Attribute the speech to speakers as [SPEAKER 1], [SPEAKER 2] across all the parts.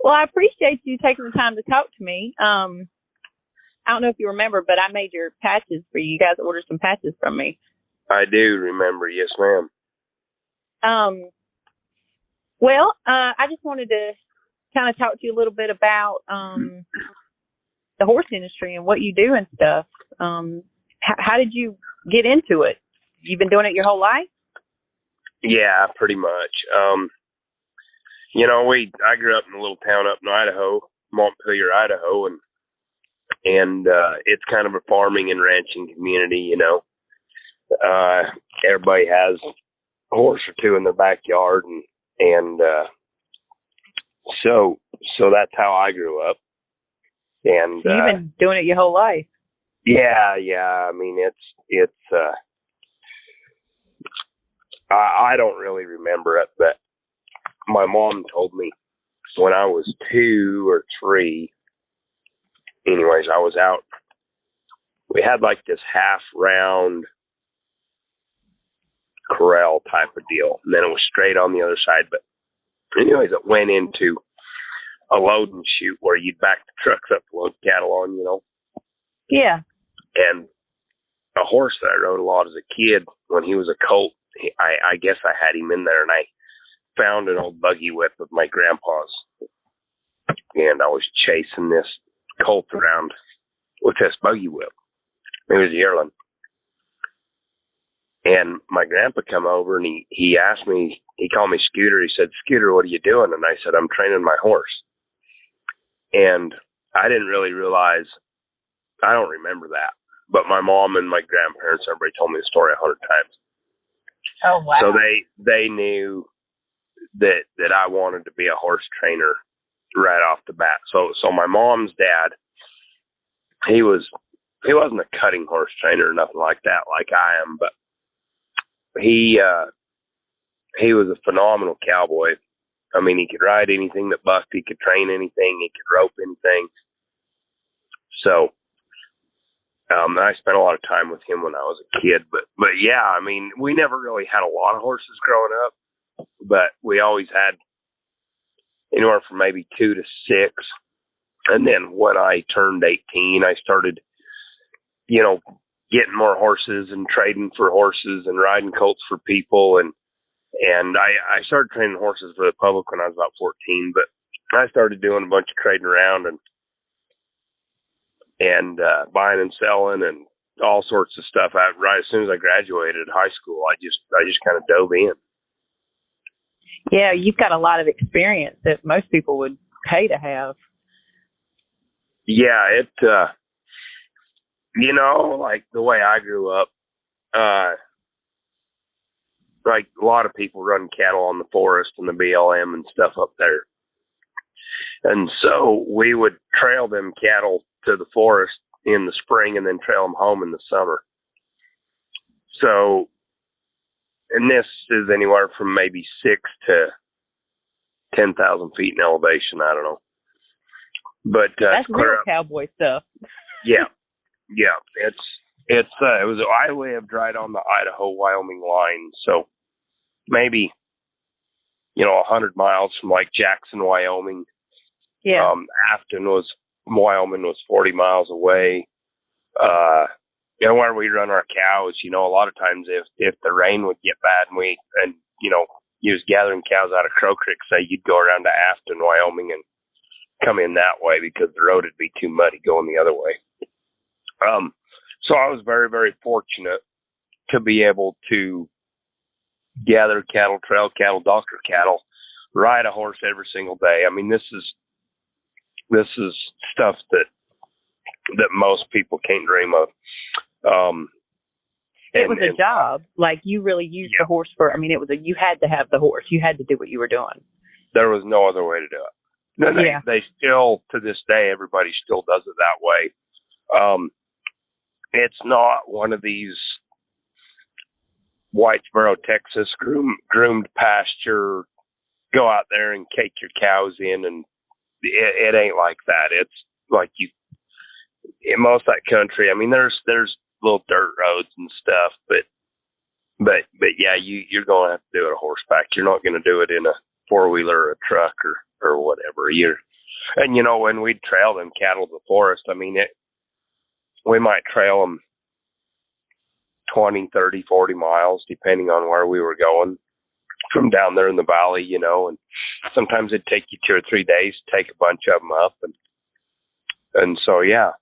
[SPEAKER 1] Well, I appreciate you taking the time to talk to me. I don't know if you remember, but I made your patches for you. You guys ordered some patches from me.
[SPEAKER 2] I do remember. Yes, ma'am.
[SPEAKER 1] Um, I just wanted to kind of talk to you a little bit about the horse industry and what you do and stuff. How did you get into it? You've been doing it your whole life?
[SPEAKER 2] Yeah, pretty much. I grew up in a little town up in Idaho, Montpelier, Idaho, and it's kind of a farming and ranching community. Everybody has a horse or two in their backyard, and so that's how I grew up. And
[SPEAKER 1] So you've been doing it your whole life.
[SPEAKER 2] yeah. I mean, it's. I don't really remember it, but my mom told me when I was 2 or 3. Anyways, I was out. We had like this half round corral type of deal, and then it was straight on the other side. But anyways, it went into a load and chute where you'd back the trucks up to load cattle on.
[SPEAKER 1] Yeah.
[SPEAKER 2] And a horse that I rode a lot as a kid, when he was a colt, I guess I had him in there, and I found an old buggy whip of my grandpa's, and I was chasing this colt around with this buggy whip. It was a yearling. And my grandpa come over, and he asked me, he called me Scooter. He said, "Scooter, what are you doing?" And I said, "I'm training my horse." And I didn't really realize, I don't remember that. But my mom and my grandparents, everybody told me the story 100 times.
[SPEAKER 1] Oh, wow.
[SPEAKER 2] So they knew that I wanted to be a horse trainer right off the bat. So my mom's dad, he wasn't a cutting horse trainer or nothing like that, like I am, but he was a phenomenal cowboy. I mean, he could ride anything that bucked. He could train anything. He could rope anything. So I spent a lot of time with him when I was a kid. But yeah, I mean, we never really had a lot of horses growing up, but we always had anywhere from maybe 2 to 6. And then when I turned 18, I started, getting more horses and trading for horses and riding colts for people. And I started training horses for the public when I was about 14, but I started doing a bunch of trading around and buying and selling and all sorts of stuff. Right as soon as I graduated high school, I just kind of dove in.
[SPEAKER 1] Yeah, you've got a lot of experience that most people would pay to have.
[SPEAKER 2] Yeah, like the way I grew up, like a lot of people run cattle on the forest and the BLM and stuff up there. And so we would trail them cattle to the forest in the spring and then trail them home in the summer. So, and this is anywhere from maybe 6 to 10,000 feet in elevation. I don't know. But
[SPEAKER 1] that's real cowboy stuff.
[SPEAKER 2] Yeah. I lived right on the Idaho-Wyoming line. So maybe, 100 miles from like Jackson, Wyoming.
[SPEAKER 1] Yeah.
[SPEAKER 2] Wyoming was 40 miles away. Where we run our cows, a lot of times if the rain would get bad and you was gathering cows out of Crow Creek, say you'd go around to Afton, Wyoming and come in that way because the road would be too muddy going the other way. So I was very, very fortunate to be able to gather cattle, trail cattle, doctor cattle, ride a horse every single day. I mean, this is stuff that most people can't dream of.
[SPEAKER 1] It was a job. Like you really used the horse for. I mean, you had to have the horse. You had to do what you were doing.
[SPEAKER 2] There was no other way to do it. And they still, to this day, everybody still does it that way. It's not one of these Whitesboro, Texas groomed pasture. Go out there and cake your cows in, and it ain't like that. It's like in most of that country. I mean, there's little dirt roads and stuff, but yeah, you're going to have to do it a horseback. You're not going to do it in a 4-wheeler or a truck or whatever. And, when we'd trail them cattle to the forest, I mean, we might trail them 20, 30, 40 miles, depending on where we were going from down there in the valley, and sometimes it'd take you 2 or 3 days to take a bunch of them up. And so, yeah.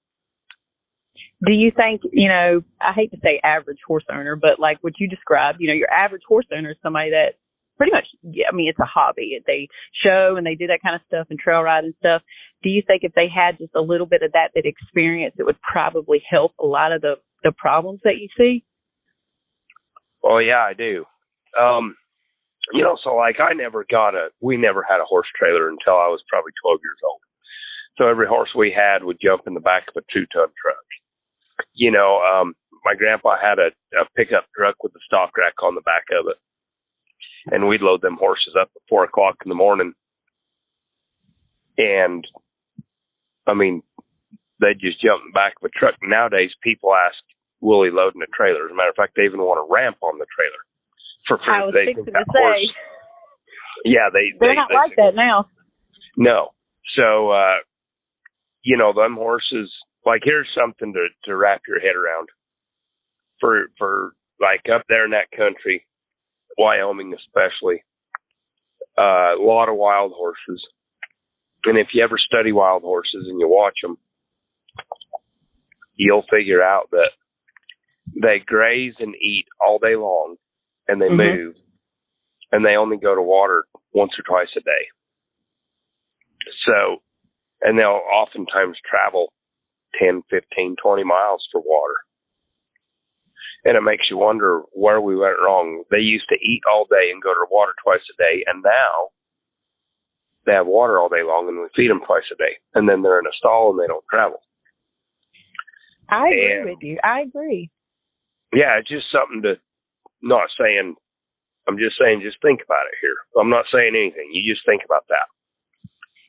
[SPEAKER 1] Do you think, I hate to say average horse owner, but like what you described, your average horse owner is somebody that pretty much, it's a hobby. They show and they do that kind of stuff and trail ride and stuff. Do you think if they had just a little bit of that experience, it would probably help a lot of the problems that you see?
[SPEAKER 2] Well, yeah, I do. So like we never had a horse trailer until I was probably 12 years old. So every horse we had would jump in the back of a 2-ton truck. My grandpa had a pickup truck with a stock rack on the back of it. And we'd load them horses up at 4 o'clock in the morning. And, I mean, they'd just jump in the back of a truck. Nowadays, people ask, will he load in a trailer? As a matter of fact, they even want a ramp on the trailer.
[SPEAKER 1] I was fixing to say.
[SPEAKER 2] Yeah,
[SPEAKER 1] they're not like that now.
[SPEAKER 2] No. So, them horses, like, here's something to wrap your head around. For like up there in that country, Wyoming especially, a lot of wild horses. And if you ever study wild horses and you watch them, you'll figure out that they graze and eat all day long, and they move, and they only go to water once or twice a day. So, and they'll oftentimes travel 10, 15, 20 miles for water. And it makes you wonder where we went wrong. They used to eat all day and go to water twice a day, and now they have water all day long, and we feed them twice a day. And then they're in a stall, and they don't travel.
[SPEAKER 1] I agree with you. I agree.
[SPEAKER 2] Yeah, it's just something to, not saying, I'm just saying just think about it here. I'm not saying anything. You just think about that.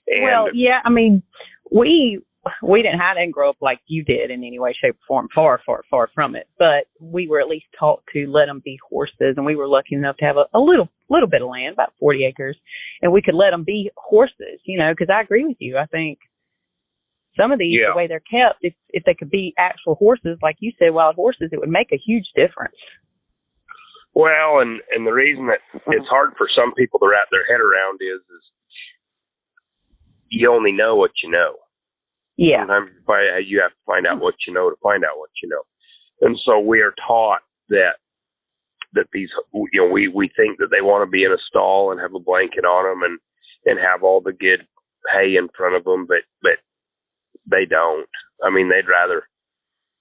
[SPEAKER 2] And,
[SPEAKER 1] well, yeah, I mean, we didn't grow up like you did in any way, shape, or form, far from it. But we were at least taught to let them be horses, and we were lucky enough to have a little bit of land, about 40 acres, and we could let them be horses, because I agree with you. I think some of these, the way they're kept, if they could be actual horses, like you said, wild horses, it would make a huge difference.
[SPEAKER 2] Well, and the reason that it's hard for some people to wrap their head around is you only know what you know.
[SPEAKER 1] Yeah.
[SPEAKER 2] Sometimes you have to find out what you know to find out what you know. And so we are taught that these, we think that they want to be in a stall and have a blanket on them and have all the good hay in front of them, but they don't. I mean, they'd rather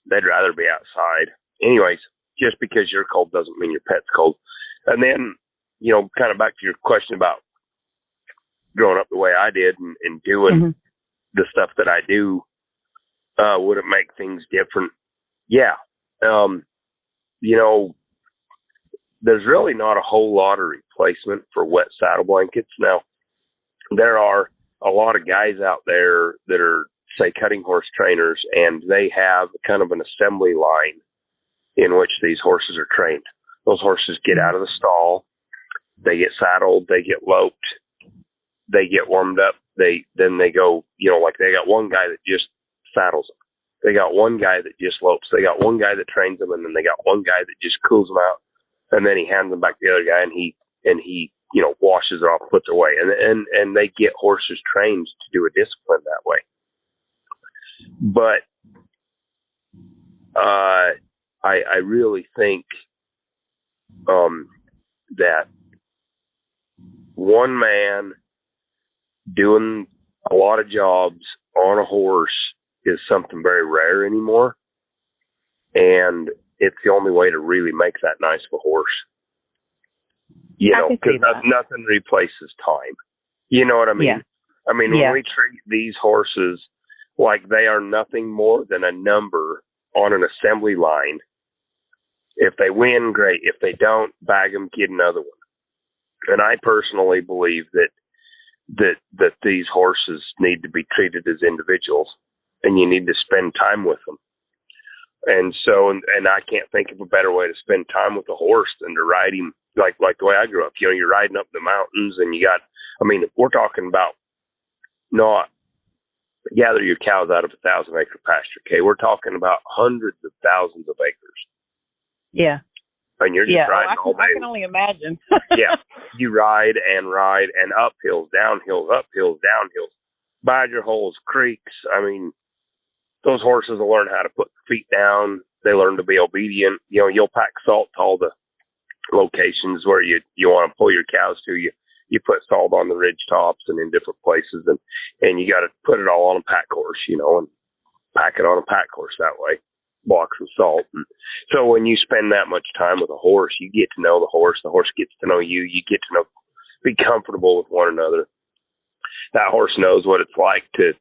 [SPEAKER 2] be outside. Anyways, just because you're cold doesn't mean your pet's cold. And then, kind of back to your question about growing up the way I did and doing the stuff that I do, would it make things different? Yeah. There's really not a whole lot of replacement for wet saddle blankets. Now, there are a lot of guys out there that are, say, cutting horse trainers, and they have kind of an assembly line in which these horses are trained. Those horses get out of the stall, they get saddled, they get loped, they get warmed up, then they go, like they got one guy that just saddles them. They got one guy that just lopes. They got one guy that trains them, and then they got one guy that just cools them out, and then he hands them back to the other guy, and he washes it off, puts it away, and they get horses trained to do a discipline that way. But I really think that one man doing a lot of jobs on a horse is something very rare anymore, and it's the only way to really make that nice of a horse. Because nothing replaces time. You know what I mean?
[SPEAKER 1] Yeah.
[SPEAKER 2] I mean, when we treat these horses like they are nothing more than a number on an assembly line, if they win, great. If they don't, bag them, get another one. And I personally believe that these horses need to be treated as individuals, and you need to spend time with them. And so, and I can't think of a better way to spend time with a horse than to ride him like the way I grew up. You're riding up the mountains, and we're talking about not gather your cows out of 1,000-acre pasture. Okay, we're talking about hundreds of thousands of acres.
[SPEAKER 1] Yeah.
[SPEAKER 2] And you're just riding all day.
[SPEAKER 1] I can only imagine.
[SPEAKER 2] Yeah, you ride and uphills, downhills, badger holes, creeks. I mean, those horses will learn how to put their feet down. They learn to be obedient. You know, you'll pack salt to all the locations where you want to pull your cows to. You put salt on the ridge tops and in different places, and you got to put it all on a pack horse, you know, and pack it on a pack horse that way. Blocks of salt. And so when you spend that much time with a horse, you get to know the horse gets to know you, you get to be comfortable with one another. That horse knows what it's like to,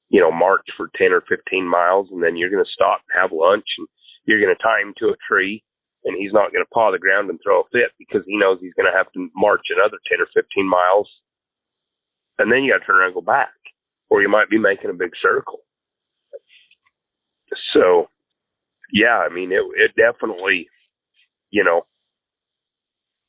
[SPEAKER 2] you know, march for 10 or 15 miles, and then you're going to stop and have lunch, and you're going to tie him to a tree, and he's not going to paw the ground and throw a fit because he knows he's going to have to march another 10 or 15 miles, and then you got to turn around and go back, or you might be making a big circle. So, yeah, I mean, it definitely, you know.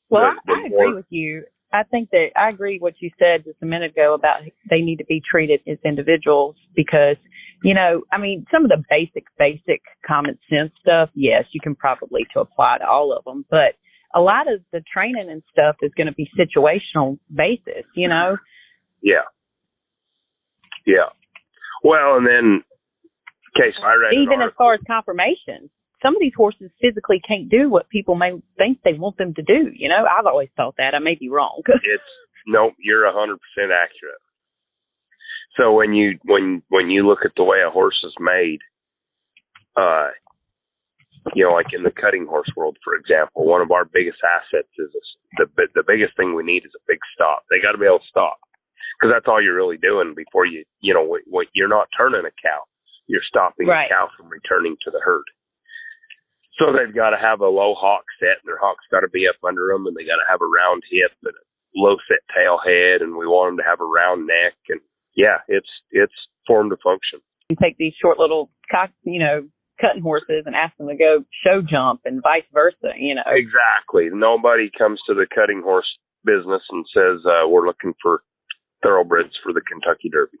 [SPEAKER 1] Well, I agree with you. I think that I agree what you said just a minute ago about they need to be treated as individuals because, you know, I mean, some of the basic common sense stuff, yes, you can probably to apply to all of them, but a lot of the training and stuff is going to be situational basis, you know?
[SPEAKER 2] Yeah. Yeah. Well, and then, okay, so I read
[SPEAKER 1] even as far as conformation, some of these horses physically can't do what people may think they want them to do. You know, I've always thought that. I may be wrong.
[SPEAKER 2] Nope, you're 100% accurate. So when you look at the way a horse is made, you know, like in the cutting horse world, for example, one of our biggest assets is the biggest thing we need is a big stop. They got to be able to stop because that's all you're really doing before you know, what you're not turning a cow. You're stopping the cow from returning to the herd. So they've got to have a low hock set, and their hock's got to be up under them, and they got to have a round hip and a low set tail head, and we want them to have a round neck. And yeah, it's form to function.
[SPEAKER 1] You take these short little, cutting horses and ask them to go show jump and vice versa, you know.
[SPEAKER 2] Exactly. Nobody comes to the cutting horse business and says, we're looking for thoroughbreds for the Kentucky Derby.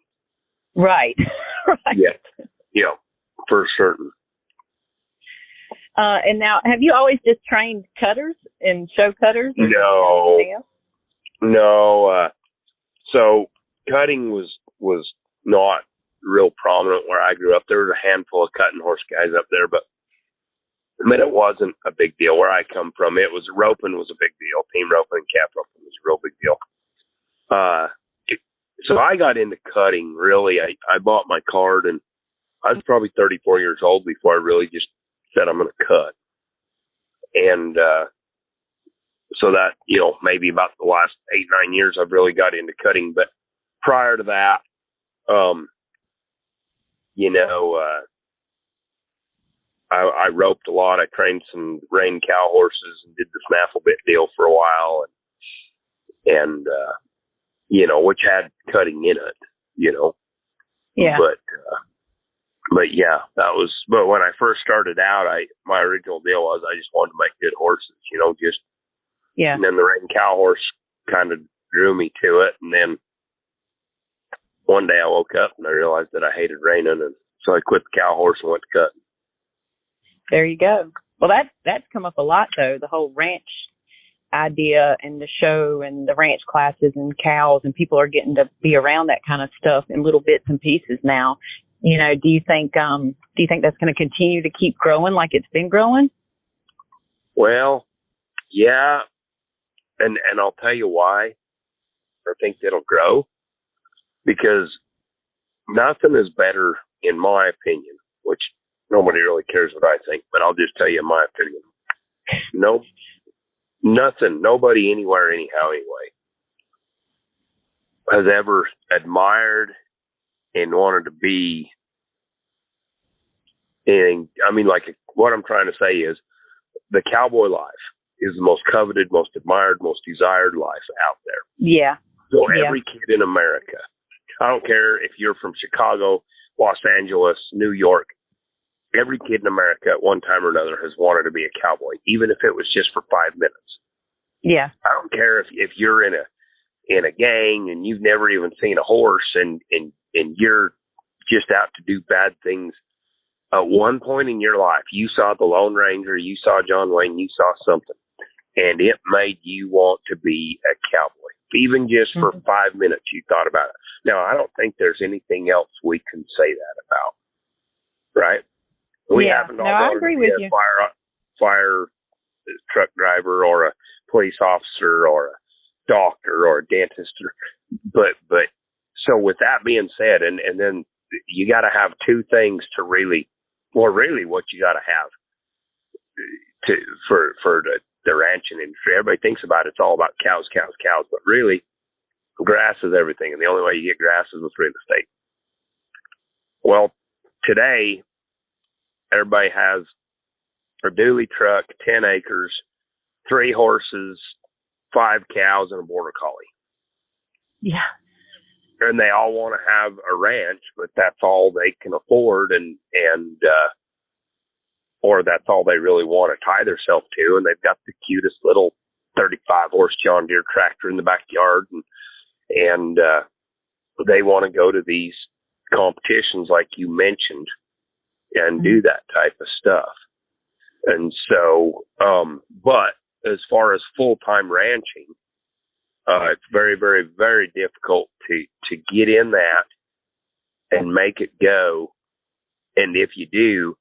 [SPEAKER 1] Right. Right.
[SPEAKER 2] Yeah, for certain.
[SPEAKER 1] And now, have you always just trained cutters and show cutters?
[SPEAKER 2] No. So cutting was not real prominent where I grew up. There was a handful of cutting horse guys up there, but I mean, it wasn't a big deal where I come from. It was roping was a big deal. Team roping and calf roping was a real big deal. So I got into cutting really. I bought my card, and I was probably 34 years old before I really just said I'm going to cut. And so that, you know, maybe about the last 8-9 years I've really got into cutting. But prior to that, I roped a lot. I trained some rein cow horses and did the snaffle bit deal for a while, and you know, which had cutting in it, you know.
[SPEAKER 1] Yeah.
[SPEAKER 2] But yeah, that was. But when I first started out, my original deal was I just wanted to make good horses, you know, just.
[SPEAKER 1] Yeah.
[SPEAKER 2] And then the rein cow horse kind of drew me to it, and then one day I woke up and I realized that I hated reining, and so I quit the cow horse and went to cutting.
[SPEAKER 1] There you go. Well, that's come up a lot though. The whole ranch idea and the show and the ranch classes and cows, and people are getting to be around that kind of stuff in little bits and pieces now. You know, do you think that's going to continue to keep growing like it's been growing? Well,
[SPEAKER 2] yeah, and I'll tell you why I think it'll grow, because nothing is better, in my opinion, which nobody really cares what I think, but I'll just tell you my opinion. Nobody anywhere anyhow anyway has ever admired and wanted to be in. I mean, like, what I'm trying to say is the cowboy life is the most coveted, most admired, most desired life out there.
[SPEAKER 1] Yeah.
[SPEAKER 2] So every kid in America, I don't care if you're from Chicago, Los Angeles, New York, every kid in America at one time or another has wanted to be a cowboy, even if it was just for 5 minutes.
[SPEAKER 1] Yeah.
[SPEAKER 2] I don't care if you're in a gang and you've never even seen a horse and you're just out to do bad things. At one point in your life, you saw the Lone Ranger, you saw John Wayne, you saw something, and it made you want to be a cowboy. Even just for 5 minutes, you thought about it. Now, I don't think there's anything else we can say that about, right? We haven't all
[SPEAKER 1] I
[SPEAKER 2] wanted
[SPEAKER 1] agree
[SPEAKER 2] to be
[SPEAKER 1] with
[SPEAKER 2] a
[SPEAKER 1] you.
[SPEAKER 2] fire truck driver or a police officer or a doctor or a dentist. But so with that being said, and then you got to have two things to really what you got to have for the ranching industry. Everybody thinks about it's all about cows, but really grass is everything. And the only way you get grass is with real estate. Well, today everybody has a dually truck, 10 acres, 3 horses, 5 cows, and a border collie.
[SPEAKER 1] Yeah.
[SPEAKER 2] And they all want to have a ranch, but that's all they can afford, or that's all they really want to tie themselves to. And they've got the cutest little 35 horse John Deere tractor in the backyard, and they want to go to these competitions like you mentioned and do that type of stuff. And so, but as far as full-time ranching, it's very, very, very difficult to get in that and make it go. And if you do,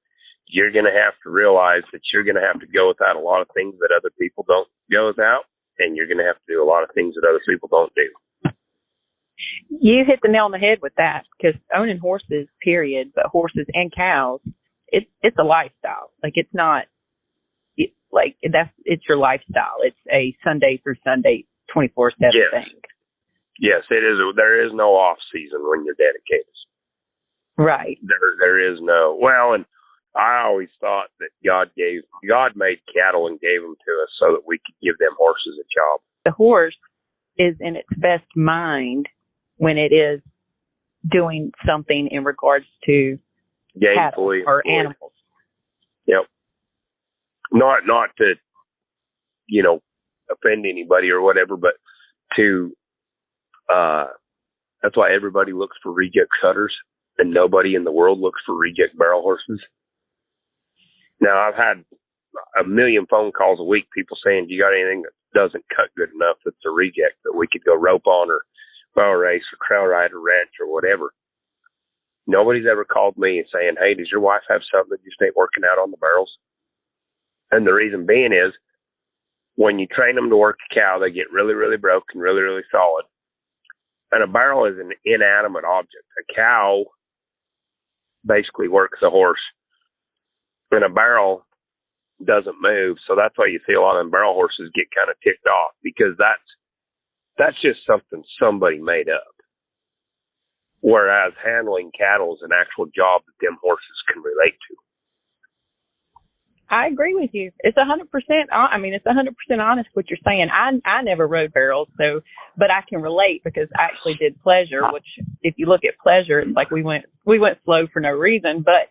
[SPEAKER 2] you're going to have to realize that you're going to have to go without a lot of things that other people don't go without, and you're going to have to do a lot of things that other people don't do.
[SPEAKER 1] You hit the nail on the head with that, because owning horses, period, but horses and cows, it's a lifestyle. Like, it's not it's your lifestyle. It's a Sunday through Sunday, 24/7 thing.
[SPEAKER 2] Yes, it is. There is no off season when you're dedicated.
[SPEAKER 1] Right.
[SPEAKER 2] There is no, well, and I always thought that God made cattle and gave them to us so that we could give them horses a job.
[SPEAKER 1] The horse is in its best mind when it is doing something in regards to cattle or animals.
[SPEAKER 2] Yep. Not to, offend anybody or whatever, but to, that's why everybody looks for reject cutters and nobody in the world looks for reject barrel horses. Now, I've had a million phone calls a week, people saying, do you got anything that doesn't cut good enough that's a reject that we could go rope on or barrel race or trail ride or ranch or whatever? Nobody's ever called me saying, hey, does your wife have something that just ain't working out on the barrels? And the reason being is when you train them to work a cow, they get really, really broken, really, really solid. And a barrel is an inanimate object. A cow basically works a horse. And a barrel doesn't move. So that's why you see a lot of them barrel horses get kind of ticked off, because that's just something somebody made up. Whereas handling cattle is an actual job that them horses can relate to.
[SPEAKER 1] I agree with you. It's 100%. I mean, it's 100% honest what you're saying. I never rode barrels, but I can relate because I actually did pleasure. Which, if you look at pleasure, it's like we went slow for no reason. But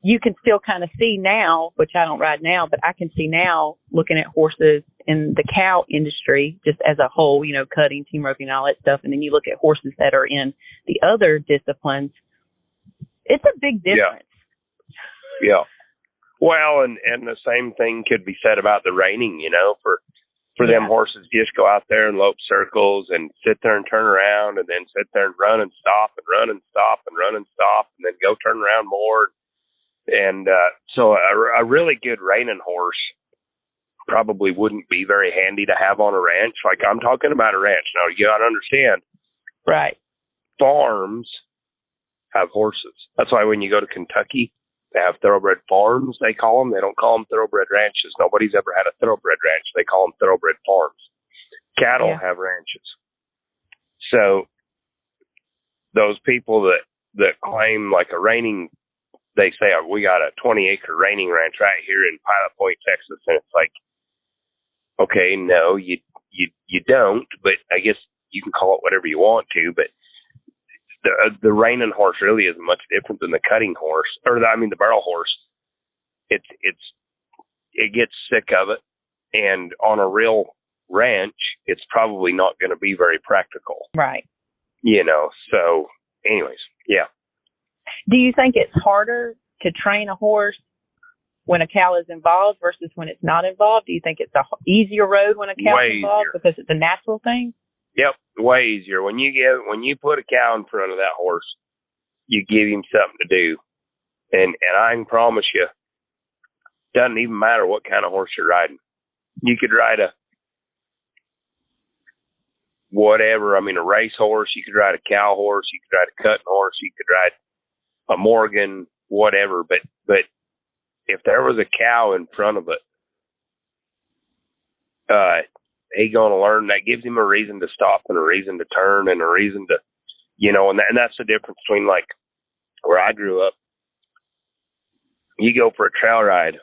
[SPEAKER 1] you can still kind of see now, which I don't ride now, but I can see now looking at horses in the cow industry just as a whole. Cutting, team roping, all that stuff, and then you look at horses that are in the other disciplines. It's a big difference.
[SPEAKER 2] Yeah. Well, and the same thing could be said about the reining, for them horses just go out there and lope circles and sit there and turn around and then sit there and run and stop and run and stop and run and stop and then go turn around more. And so a really good reining horse probably wouldn't be very handy to have on a ranch. Like, I'm talking about a ranch. Now, you got to understand.
[SPEAKER 1] Right.
[SPEAKER 2] Farms have horses. That's why when you go to Kentucky, they have thoroughbred farms, they call them. They don't call them thoroughbred ranches. Nobody's ever had a thoroughbred ranch. They call them thoroughbred farms. Cattle have ranches. So those people that claim like a reining, they say, we got a 20-acre reining ranch right here in Pilot Point, Texas. And it's like, okay, no, you don't, but I guess you can call it whatever you want to, but the reining horse really isn't much different than the cutting horse, the barrel horse. It gets sick of it, and on a real ranch, it's probably not going to be very practical.
[SPEAKER 1] Right.
[SPEAKER 2] So anyways, yeah.
[SPEAKER 1] Do you think it's harder to train a horse when a cow is involved versus when it's not involved? Do you think it's a easier road when a cow's involved because it's a natural thing?
[SPEAKER 2] Yep, way easier. When you put a cow in front of that horse, you give him something to do, and I can promise you, doesn't even matter what kind of horse you're riding. You could ride a whatever. I mean, a race horse. You could ride a cow horse. You could ride a cutting horse. You could ride a Morgan, whatever. But if there was a cow in front of it, he gonna learn. That gives him a reason to stop and a reason to turn and a reason to, and that's the difference between like where I grew up. You go for a trail ride,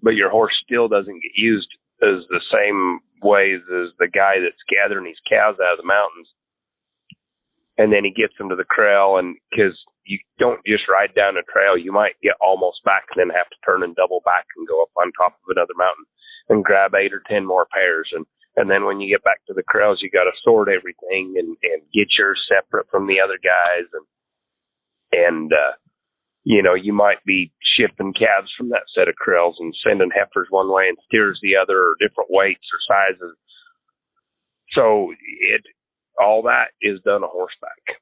[SPEAKER 2] but your horse still doesn't get used as the same ways as the guy that's gathering these cows out of the mountains. And then he gets them to the corral, and because you don't just ride down a trail, you might get almost back and then have to turn and double back and go up on top of another mountain and grab 8 or 10 more pairs. And then when you get back to the corrals, you got to sort everything and get yours separate from the other guys. And you might be shipping calves from that set of corrals and sending heifers one way and steers the other, or different weights or sizes. So all that is done on horseback.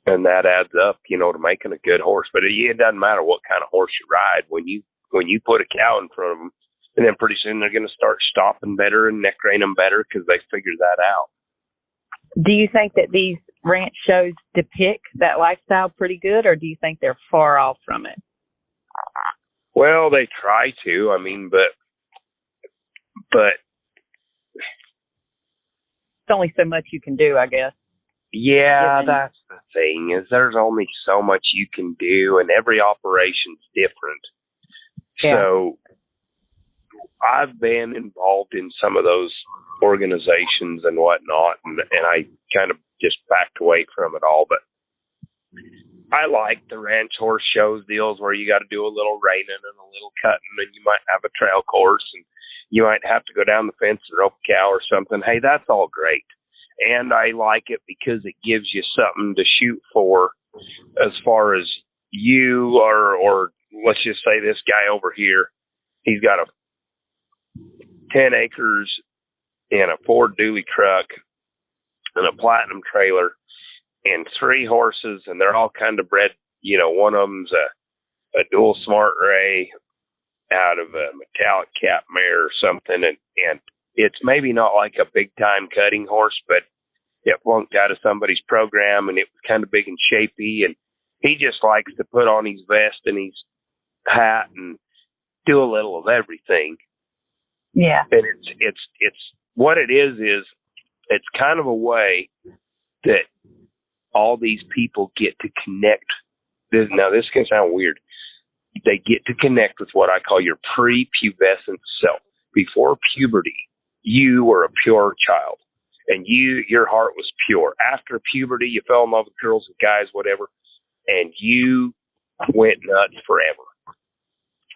[SPEAKER 2] And that adds up, to making a good horse. But it doesn't matter what kind of horse you ride. When you put a cow in front of them, and then pretty soon they're going to start stopping better and neck reining better because they figured that out.
[SPEAKER 1] Do you think that these ranch shows depict that lifestyle pretty good, or do you think they're far off from it?
[SPEAKER 2] Well, they try to. I mean, but
[SPEAKER 1] it's only so much you can do, I guess.
[SPEAKER 2] Yeah, that's the thing, is there's only so much you can do, and every operation's different. Yeah. So I've been involved in some of those organizations and whatnot, and I kind of just backed away from it all. But I like the ranch horse shows deals where you got to do a little reining and a little cutting, and you might have a trail course, and you might have to go down the fence and rope a cow or something. Hey, that's all great. And I like it because it gives you something to shoot for as far as you or let's just say this guy over here, he's got a 10 acres and a Ford dually truck and a Platinum trailer and 3 horses, and they're all kind of bred. One of them's a dual smart ray out of a metallic cap mare or something, and it's maybe not like a big time cutting horse, but it flunked out of somebody's program, and it was kind of big and shapy, and he just likes to put on his vest and his hat and do a little of everything.
[SPEAKER 1] Yeah.
[SPEAKER 2] And it's what it is it's kind of a way that all these people get to connect. Now, this can sound weird. They get to connect with what I call your pre-pubescent self. Before puberty, you were a pure child, and your heart was pure. After puberty, you fell in love with girls and guys, whatever, and you went nuts forever.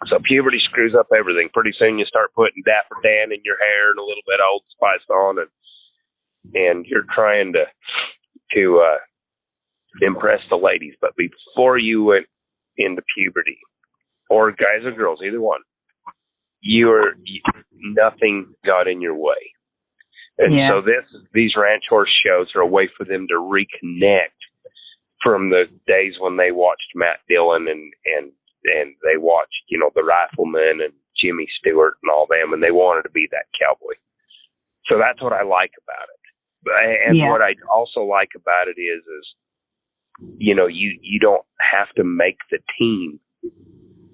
[SPEAKER 2] So puberty screws up everything. Pretty soon you start putting Dapper Dan in your hair and a little bit of Old Spice on, and you're trying to impress the ladies. But before you went into puberty, or guys or girls, either one, nothing got in your way. And so these ranch horse shows are a way for them to reconnect from the days when they watched Matt Dillon and they watched, the Rifleman and Jimmy Stewart and all them, and they wanted to be that cowboy. So that's what I like about it. And what I also like about it is you don't have to make the team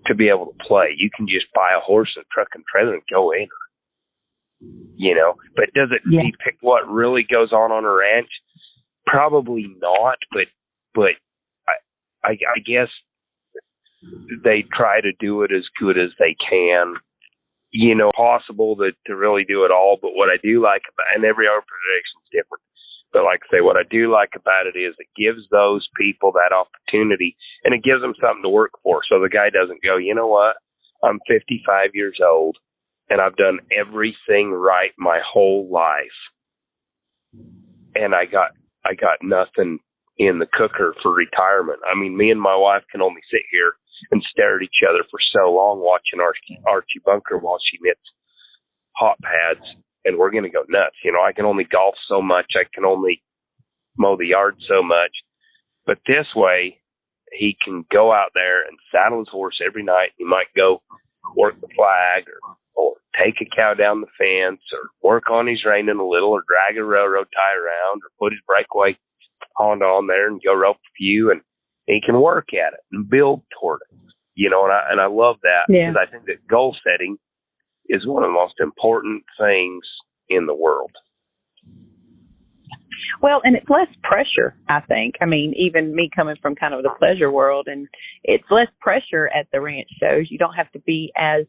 [SPEAKER 2] to be able to play. You can just buy a horse and a truck and trailer and go in. But does it depict what really goes on a ranch? Probably not, but I guess they try to do it as good as they can. Possible to really do it all, but what I do like about, and every organization is different, but like I say, what I do like about it is it gives those people that opportunity, and it gives them something to work for. So the guy doesn't go, you know what, I'm 55 years old, and I've done everything right my whole life, and I got nothing in the cooker for retirement. I mean, me and my wife can only sit here and stare at each other for so long watching Archie Bunker while she knits hot pads, and we're going to go nuts. You know, I can only golf so much. I can only mow the yard so much. But this way, he can go out there and saddle his horse every night. He might go work the flag or take a cow down the fence or work on his reining a little or drag a railroad tie around or put his breakaway Honda on there and go rope a few, and he can work at it and build toward it. You know, and I love that because I think that goal setting is one of the most important things in the world.
[SPEAKER 1] Well, and it's less pressure, I think. I mean, even me coming from kind of the pleasure world, and it's less pressure at the ranch shows. You don't have to be as,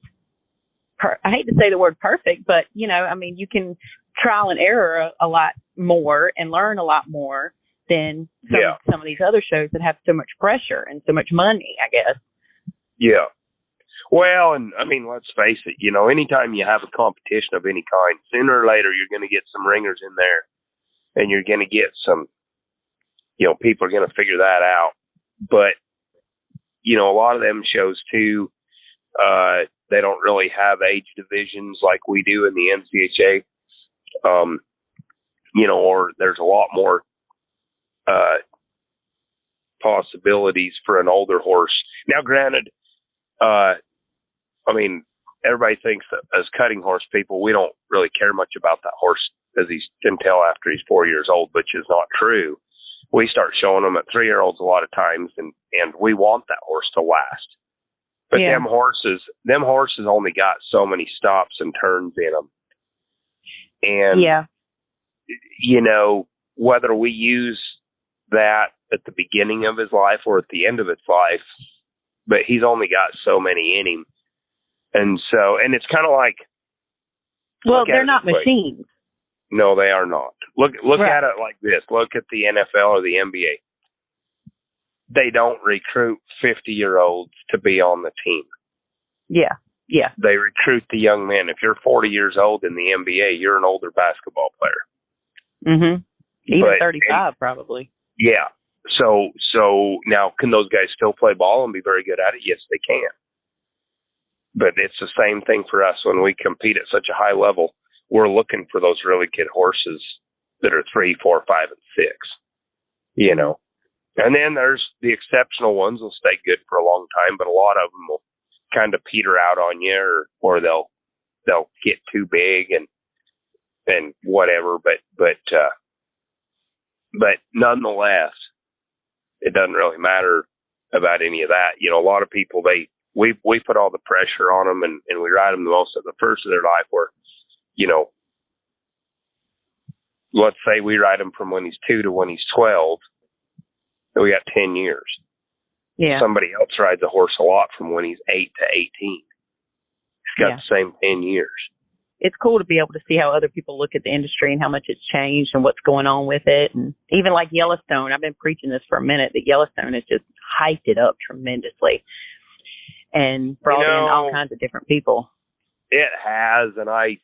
[SPEAKER 1] I hate to say the word perfect, but, you know, I mean, you can trial and error a lot more and learn a lot more than some of these other shows that have so much pressure and so much money, I guess.
[SPEAKER 2] Yeah. Well, and I mean, let's face it, you know, anytime you have a competition of any kind, sooner or later you're going to get some ringers in there and you're going to get some, you know, people are going to figure that out. But, you know, a lot of them shows too, they don't really have age divisions like we do in the NCHA. You know, or there's a lot more, possibilities for an older horse. Now, granted, I mean, everybody thinks that as cutting horse people, we don't really care much about that horse until after he's 4 years old, which is not true. We start showing them at 3-year-olds a lot of times, and we want that horse to last. But them horses only got so many stops and turns in them. And, you know, whether we use that at the beginning of his life or at the end of his life, but he's only got so many in him. And so, and it's kind of like,
[SPEAKER 1] well, they're not machines.
[SPEAKER 2] No, they are not. Look at it like this. Look at the NFL or the NBA. They don't recruit 50-year-olds to be on the team.
[SPEAKER 1] Yeah. Yeah.
[SPEAKER 2] They recruit the young men. If you're 40 years old in the NBA, you're an older basketball player.
[SPEAKER 1] Mm-hmm. Even 35, probably.
[SPEAKER 2] Yeah. So now, can those guys still play ball and be very good at it? Yes, they can. But it's the same thing for us when we compete at such a high level. We're looking for those really good horses that are 3, 4, 5, and 6, you know. And then there's the exceptional ones will stay good for a long time, but a lot of them will kind of peter out on you, or they'll get too big and whatever. But nonetheless, it doesn't really matter about any of that. You know, a lot of people, we put all the pressure on them and we ride them the most at the first of their life where, you know, let's say we ride him from when he's 2 to when he's 12, and we got 10 years.
[SPEAKER 1] Yeah.
[SPEAKER 2] Somebody else rides a horse a lot from when he's 8 to 18. He's got the same 10 years.
[SPEAKER 1] It's cool to be able to see how other people look at the industry and how much it's changed and what's going on with it. And even like Yellowstone, I've been preaching this for a minute, that Yellowstone has just hyped it up tremendously and brought in all kinds of different people.
[SPEAKER 2] It has, and I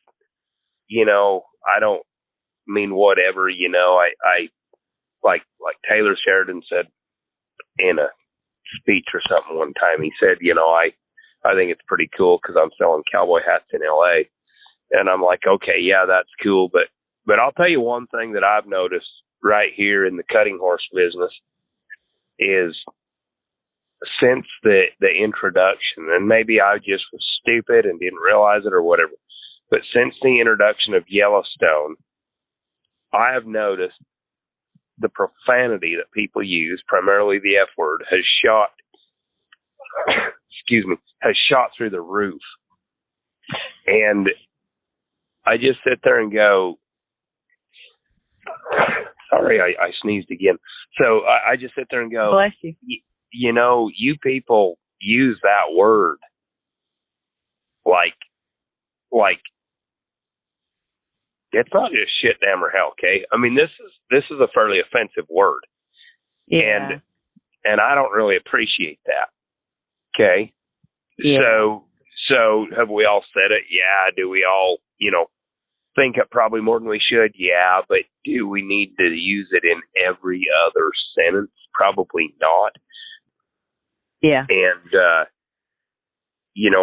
[SPEAKER 2] don't mean whatever, you know, I like Taylor Sheridan said in a speech or something one time, he said, you know, I think it's pretty cool because I'm selling cowboy hats in LA. And I'm like, okay, yeah, that's cool. But I'll tell you one thing that I've noticed right here in the cutting horse business is since the introduction, and maybe I just was stupid and didn't realize it or whatever, but since the introduction of Yellowstone, I have noticed the profanity that people use, primarily the F word, has shot through the roof. And I just sit there and go, sorry, I sneezed again. So I just sit there and go,
[SPEAKER 1] bless you.
[SPEAKER 2] You know, you people use that word like it's not just shit, damn, or hell, okay? I mean, this is a fairly offensive word.
[SPEAKER 1] Yeah.
[SPEAKER 2] And I don't really appreciate that. Okay?
[SPEAKER 1] Yeah.
[SPEAKER 2] So have we all said it? Yeah. Do we all, you know, think it probably more than we should? Yeah. But do we need to use it in every other sentence? Probably not.
[SPEAKER 1] Yeah.
[SPEAKER 2] And,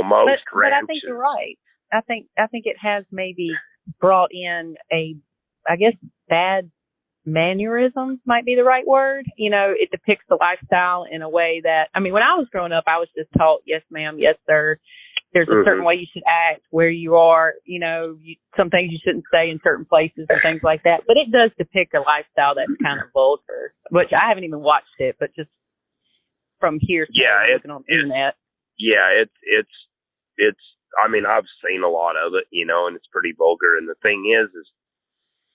[SPEAKER 2] most
[SPEAKER 1] but I
[SPEAKER 2] ranches.
[SPEAKER 1] think you're right. I think it has maybe brought in I guess bad mannerisms might be the right word. It depicts the lifestyle in a way that, I mean, when I was growing up, I was just taught, yes, ma'am, yes, sir. There's a certain way you should act where you are, some things you shouldn't say in certain places and things like that. But it does depict a lifestyle that's kind of vulgar, which I haven't even watched it, but just from hearsay looking on the internet.
[SPEAKER 2] Yeah, it's, I mean, I've seen a lot of it, and it's pretty vulgar. And the thing is,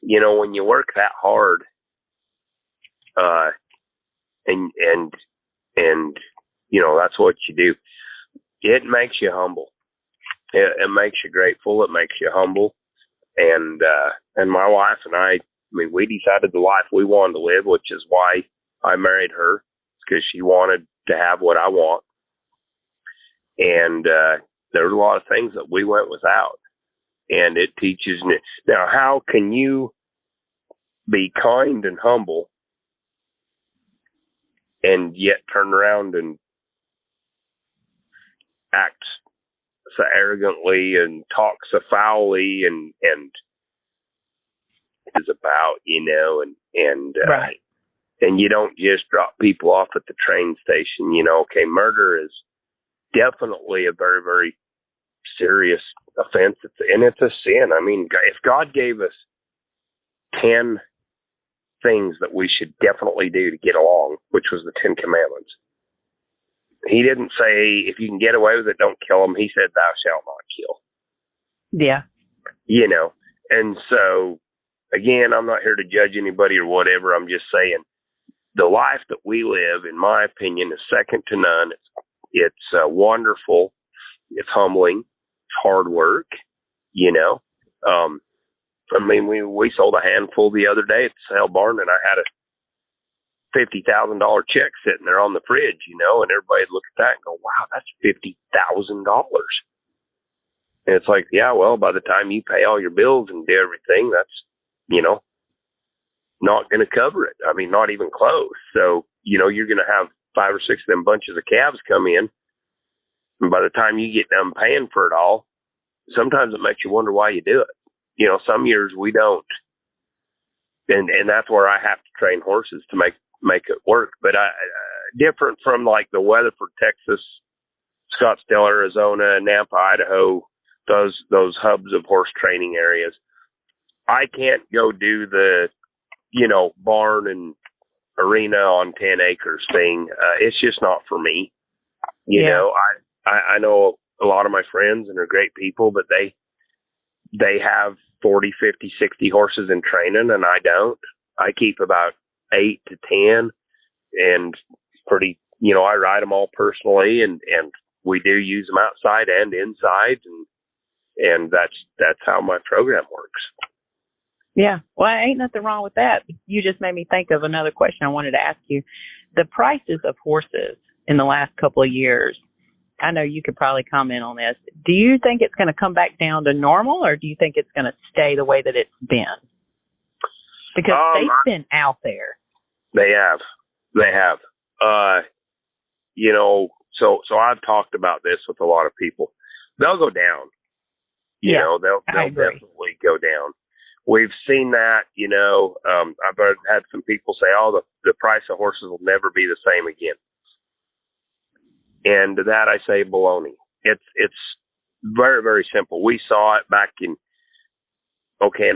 [SPEAKER 2] when you work that hard, and that's what you do, it makes you humble. It makes you grateful. It makes you humble. And my wife and I mean, we decided the life we wanted to live, which is why I married her, because she wanted to have what I want. And, there were a lot of things that we went without, and it teaches me. Now, how can you be kind and humble and yet turn around and act so arrogantly and talk so foully and is about,
[SPEAKER 1] Right.
[SPEAKER 2] and you don't just drop people off at the train station, okay, murder is definitely a very, very serious offense. It's a sin. I mean, if God gave us 10 things that we should definitely do to get along, which was the 10 Commandments, he didn't say, if you can get away with it, don't kill them. He said, thou shalt not kill.
[SPEAKER 1] Yeah.
[SPEAKER 2] And so, again, I'm not here to judge anybody or whatever. I'm just saying the life that we live, in my opinion, is second to none. It's wonderful. It's humbling. It's hard work, I mean, we sold a handful the other day at the sale barn, and I had a $50,000 check sitting there on the fridge, and everybody look at that and go, wow, that's $50,000. And it's like, yeah, well, by the time you pay all your bills and do everything, that's, not going to cover it. I mean, not even close. So, you're going to have 5 or 6 of them bunches of calves come in. And by the time you get done paying for it all, sometimes it makes you wonder why you do it. Some years we don't. And that's where I have to train horses to make it work. But different from like the Weatherford, Texas, Scottsdale, Arizona, Nampa, Idaho, those hubs of horse training areas. I can't go do the, barn and arena on 10 acres thing. It's just not for me. I know a lot of my friends and they're great people, but they have 40, 50, 60 horses in training, and I don't. I keep about 8 to 10, and pretty, I ride them all personally, and we do use them outside and inside, and that's how my program works.
[SPEAKER 1] Yeah. Well, ain't nothing wrong with that. You just made me think of another question I wanted to ask you. The prices of horses in the last couple of years, I know you could probably comment on this. Do you think it's going to come back down to normal, or do you think it's going to stay the way that it's been? Because they've been out there.
[SPEAKER 2] They have. So I've talked about this with a lot of people. They'll go down. They'll definitely go down. We've seen that, I've had some people say, the price of horses will never be the same again. And to that I say baloney. It's very, very simple. We saw it back in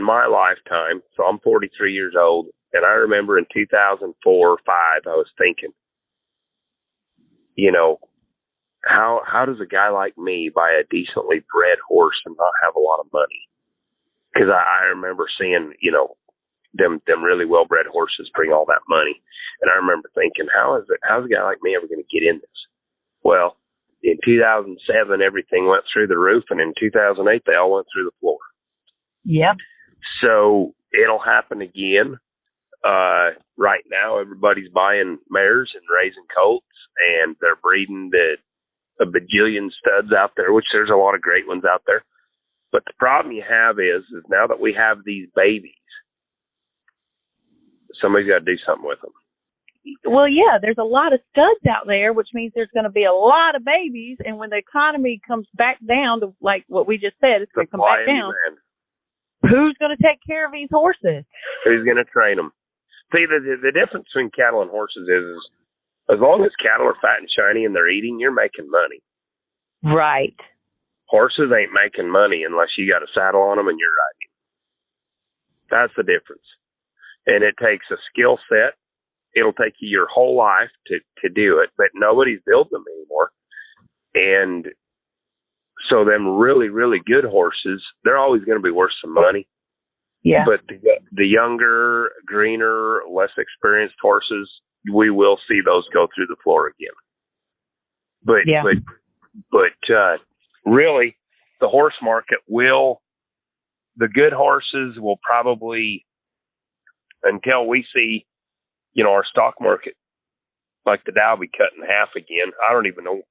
[SPEAKER 2] my lifetime. So I'm 43 years old, and I remember in 2004 or 5, I was thinking, how does a guy like me buy a decently bred horse and not have a lot of money? Because I remember seeing, them really well-bred horses bring all that money. And I remember thinking, how's a guy like me ever going to get in this? Well, in 2007, everything went through the roof, and in 2008, they all went through the floor.
[SPEAKER 1] Yep.
[SPEAKER 2] So it'll happen again. Right now, everybody's buying mares and raising colts, and they're breeding a bajillion studs out there, which there's a lot of great ones out there. But the problem you have is now that we have these babies, Somebody's got to do something with them.
[SPEAKER 1] Well, yeah, there's a lot of studs out there, which means there's going to be a lot of babies. And when the economy comes back down to like what we just said, it's going to come back down. Who's going to take care of these horses?
[SPEAKER 2] Who's going to train them? See, the difference between cattle and horses is as long as cattle are fat and shiny and they're eating, you're making money.
[SPEAKER 1] Right.
[SPEAKER 2] Horses ain't making money unless you got a saddle on them and you're riding. That's the difference. And it takes a skill set. It'll take you your whole life to do it, but nobody's building them anymore. And so them really, really good horses, they're always going to be worth some money.
[SPEAKER 1] Yeah.
[SPEAKER 2] But the younger, greener, less experienced horses, we will see those go through the floor again. But
[SPEAKER 1] yeah.
[SPEAKER 2] but really, the horse market the good horses will probably, until we see, our stock market, like the Dow, be cut in half again. I don't even know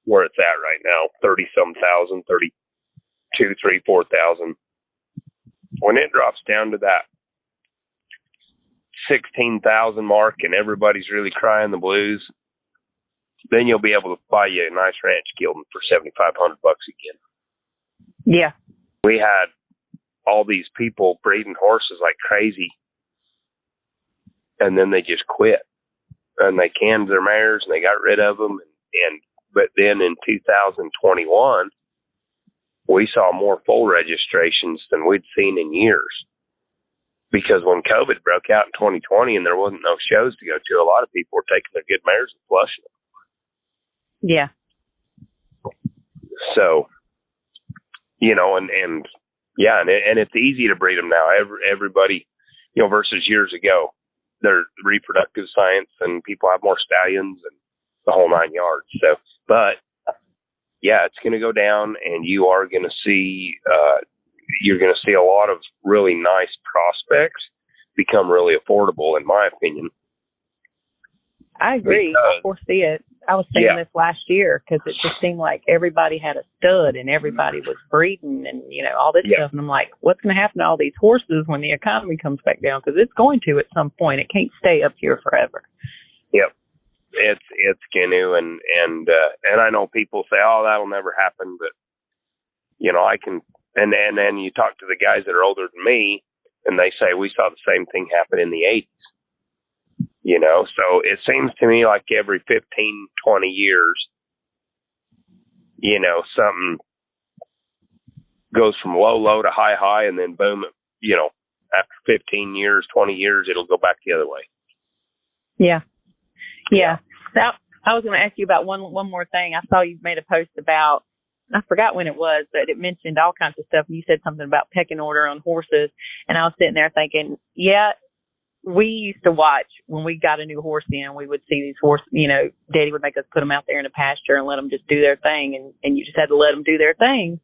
[SPEAKER 2] where it's at right now, 30-some thousand, 32, 3, 4,000. When it drops down to that 16,000 mark and everybody's really crying the blues, then you'll be able to buy you a nice ranch gelding for $7,500 again.
[SPEAKER 1] Yeah.
[SPEAKER 2] We had all these people breeding horses like crazy, and then they just quit. And they canned their mares and they got rid of them. But then in 2021, we saw more full registrations than we'd seen in years. Because when COVID broke out in 2020 and there wasn't no shows to go to, a lot of people were taking their good mares and flushing them.
[SPEAKER 1] Yeah.
[SPEAKER 2] So, and it's easy to breed them now. Everybody, versus years ago, their reproductive science and people have more stallions and the whole 9 yards. So, but yeah, it's going to go down, and you are going to see, a lot of really nice prospects become really affordable, in my opinion.
[SPEAKER 1] I agree. I foresee it. I was saying this last year because it just seemed like everybody had a stud and everybody was breeding and, all this stuff. And I'm like, what's going to happen to all these horses when the economy comes back down? Because it's going to at some point. It can't stay up here forever.
[SPEAKER 2] Yep. It's going to. And I know people say, oh, that'll never happen. But, I can. And then you talk to the guys that are older than me and they say we saw the same thing happen in the 80s. So it seems to me like every 15, 20 years, something goes from low to high, and then boom, after 15 years, 20 years, it'll go back the other way.
[SPEAKER 1] Yeah. Yeah. Now, I was going to ask you about one more thing. I saw you made a post about, I forgot when it was, but it mentioned all kinds of stuff. You said something about pecking order on horses, and I was sitting there thinking, we used to watch when we got a new horse in, we would see these horses, Daddy would make us put them out there in a pasture and let them just do their thing. And you just had to let them do their thing.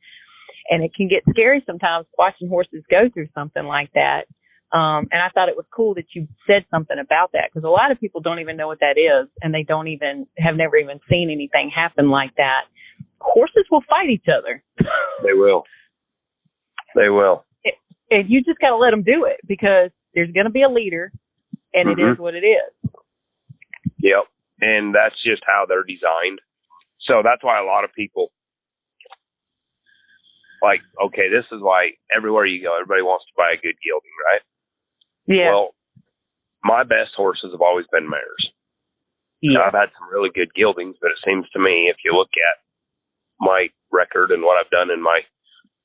[SPEAKER 1] And it can get scary sometimes watching horses go through something like that. And I thought it was cool that you said something about that because a lot of people don't even know what that is. And they have never even seen anything happen like that. Horses will fight each other.
[SPEAKER 2] They will.
[SPEAKER 1] And you just got to let them do it because there's going to be a leader, and it is what it is.
[SPEAKER 2] Yep, and that's just how they're designed. So that's why a lot of people, this is why everywhere you go, everybody wants to buy a good gelding, right?
[SPEAKER 1] Yeah.
[SPEAKER 2] Well, my best horses have always been mares.
[SPEAKER 1] Yeah.
[SPEAKER 2] I've had some really good geldings, but it seems to me, if you look at my record and what I've done in my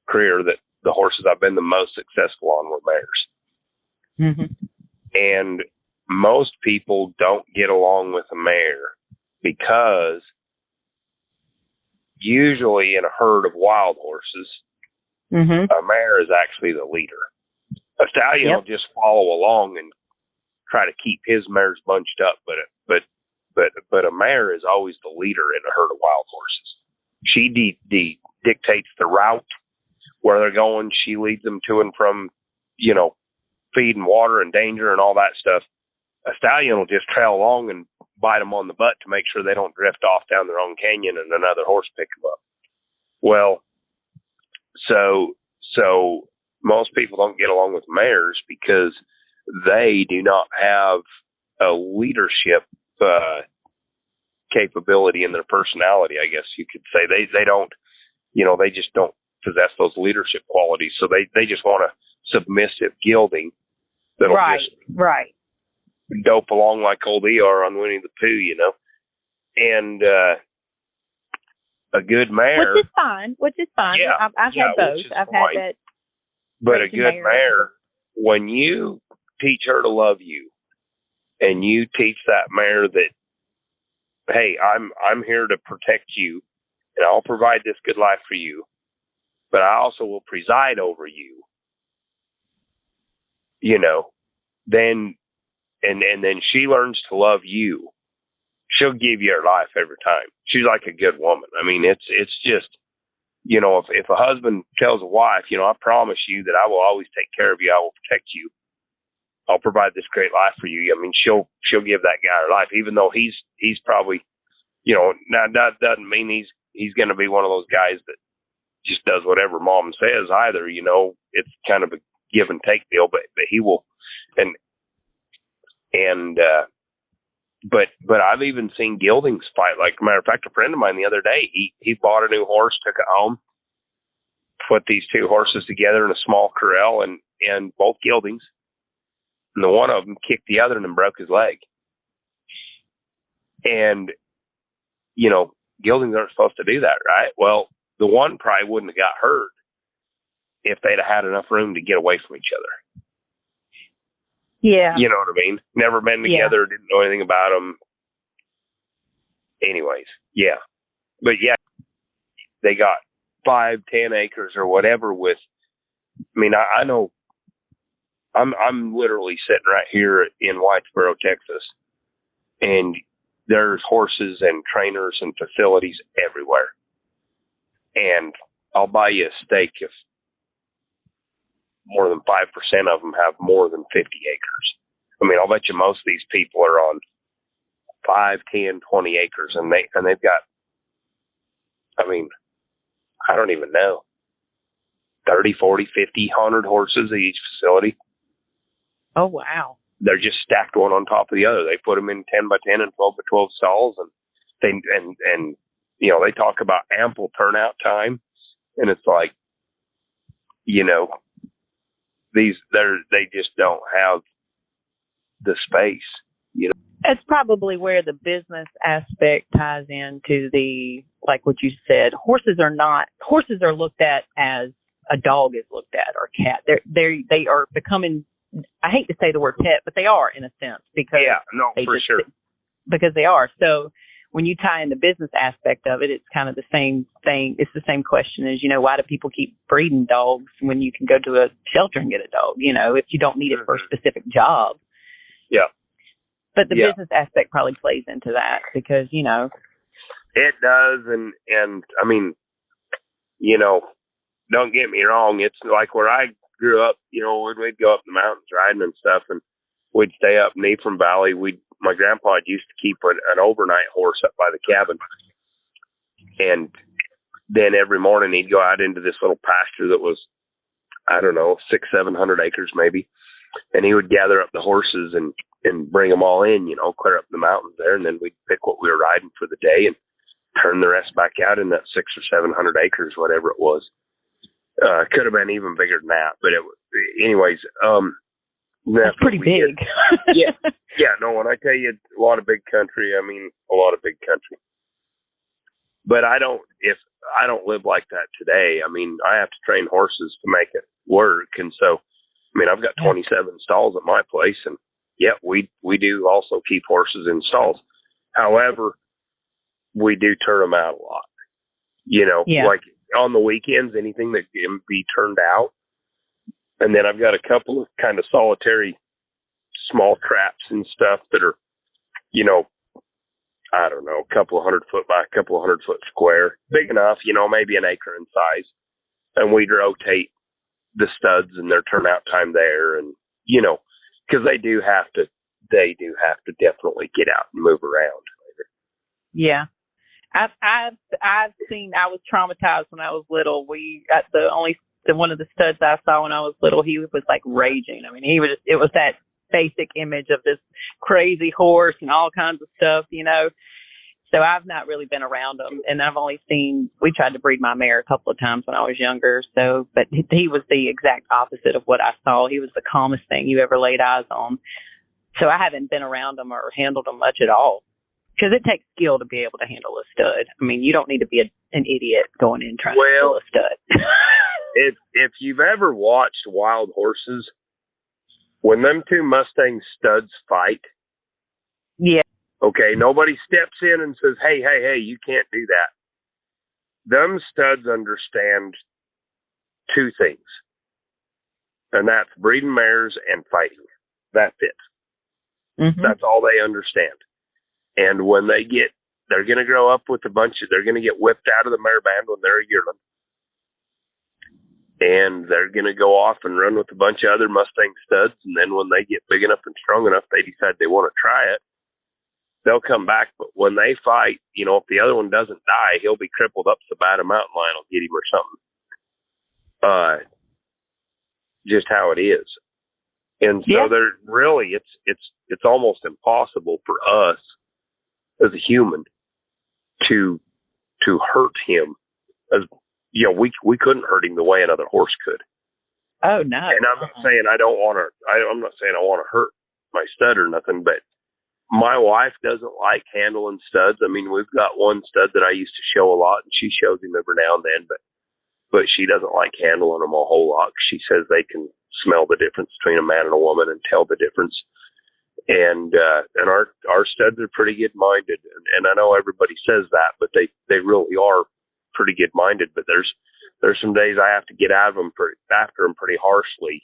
[SPEAKER 2] career, that the horses I've been the most successful on were mares.
[SPEAKER 1] Mm-hmm.
[SPEAKER 2] And most people don't get along with a mare because usually in a herd of wild horses, a mare is actually the leader. A stallion will just follow along and try to keep his mares bunched up, but a mare is always the leader in a herd of wild horses. She dictates the route, where they're going. She leads them to and from, feed and water and danger and all that stuff. A stallion will just trail along and bite them on the butt to make sure they don't drift off down their own canyon and another horse pick them up. Well, so most people don't get along with mares because they do not have a leadership capability in their personality, I guess you could say. They don't, they just don't possess those leadership qualities. So they just want a submissive gelding that'll just dope along like old ER on Winnie the Pooh, and a good mare.
[SPEAKER 1] Which is fine.
[SPEAKER 2] Yeah.
[SPEAKER 1] I've had both. I've had that.
[SPEAKER 2] But a good mare, when you teach her to love you and you teach that mare that, hey, I'm here to protect you and I'll provide this good life for you, but I also will preside over you, then, and then she learns to love you. She'll give you her life every time. She's like a good woman. I mean, it's just, if a husband tells a wife, I promise you that I will always take care of you. I will protect you. I'll provide this great life for you. I mean, she'll give that guy her life, even though he's probably, now that doesn't mean he's going to be one of those guys that just does whatever mom says either. It's kind of a give and take deal, but he will, but I've even seen geldings fight. Like, matter of fact, a friend of mine the other day, he bought a new horse, took it home, put these two horses together in a small corral, and both geldings, and the one of them kicked the other and then broke his leg. And, geldings aren't supposed to do that, right? Well, the one probably wouldn't have got hurt if they'd have had enough room to get away from each other.
[SPEAKER 1] Yeah.
[SPEAKER 2] You know what I mean? Never been together, didn't know anything about them. Anyways, yeah. But yeah, they got 5-10 acres or whatever with, I know I'm literally sitting right here in Whitesboro, Texas, and there's horses and trainers and facilities everywhere. And I'll buy you a steak if more than 5% of them have more than 50 acres. I'll bet you most of these people are on 5, 10, 20 acres, and they've got, I don't even know, 30, 40, 50, 100 horses at each facility.
[SPEAKER 1] Oh, wow.
[SPEAKER 2] They're just stacked one on top of the other. They put them in 10 by 10 and 12 by 12 stalls, and they talk about ample turnout time, and it's like, they just don't have the space.
[SPEAKER 1] That's probably where the business aspect ties into like what you said. Horses are looked at as a dog is looked at, or a cat. They are becoming, I hate to say the word pet, but they are in a sense, because
[SPEAKER 2] sure.
[SPEAKER 1] Because they are. So when you tie in the business aspect of it, it's kind of the same thing. It's the same question as, why do people keep breeding dogs when you can go to a shelter and get a dog, if you don't need it for a specific job.
[SPEAKER 2] Yeah.
[SPEAKER 1] But the business aspect probably plays into that because,
[SPEAKER 2] It does, and don't get me wrong, it's like where I grew up, we'd go up the mountains riding and stuff, and we'd stay up in Ephraim Valley. My grandpa used to keep an overnight horse up by the cabin, and then every morning he'd go out into this little pasture that was, I don't know, 600-700 acres maybe, and he would gather up the horses and bring them all in, clear up the mountains there, and then we'd pick what we were riding for the day and turn the rest back out in that 600 or 700 acres, whatever it was. Could have been even bigger than that, but anyways,
[SPEAKER 1] that's pretty big.
[SPEAKER 2] Yeah. No, when I tell you a lot of big country, I mean a lot of big country. But I don't live like that today. I have to train horses to make it work, and so, I've got 27 stalls at my place, and we do also keep horses in stalls. However, we do turn them out a lot. Like on the weekends, anything that can be turned out. And then I've got a couple of kind of solitary small traps and stuff that are, I don't know, a couple of 100-foot by a couple of 100-foot square, big enough, maybe an acre in size. And we'd rotate the studs and their turnout time there, and because they do have to definitely get out and move around.
[SPEAKER 1] Yeah. I've seen, I was traumatized when I was little. We got one of the studs I saw when I was little, he was like raging. It was that basic image of this crazy horse and all kinds of stuff, you know. So I've not really been around them, and I've only seen, we tried to breed my mare a couple of times when I was younger, so, but he was the exact opposite of what I saw. He was the calmest thing you ever laid eyes on. So I haven't been around them or handled them much at all, because it takes skill to be able to handle a stud. I mean, you don't need to be an idiot going in trying to handle a stud.
[SPEAKER 2] if you've ever watched wild horses, when them two Mustang studs fight,
[SPEAKER 1] Yeah.
[SPEAKER 2] okay, nobody steps in and says, hey, you can't do that. Them studs understand two things, and that's breeding mares and fighting. That's it.
[SPEAKER 1] Mm-hmm.
[SPEAKER 2] That's all they understand. And when they're going to grow up with they're going to get whipped out of the mare band when they're a yearling. And they're going to go off and run with a bunch of other Mustang studs. And then when they get big enough and strong enough, they decide they want to try it. They'll come back. But when they fight, you know, if the other one doesn't die, he'll be crippled up so bad a mountain lion will get him or something. Just how it is. And so they're really, it's almost impossible for us as a human to hurt him. As you know, we couldn't hurt him the way another horse could.
[SPEAKER 1] Oh no!
[SPEAKER 2] And I'm not saying I don't want to. I'm not saying I want to hurt my stud or nothing. But my wife doesn't like handling studs. I mean, we've got one stud that I used to show a lot, and she shows him every now and then. But she doesn't like handling them a whole lot. She says they can smell the difference between a man and a woman and tell the difference. And our studs are pretty good minded, and I know everybody says that, but they really are pretty good minded. But there's some days I have to get out of them after them pretty harshly,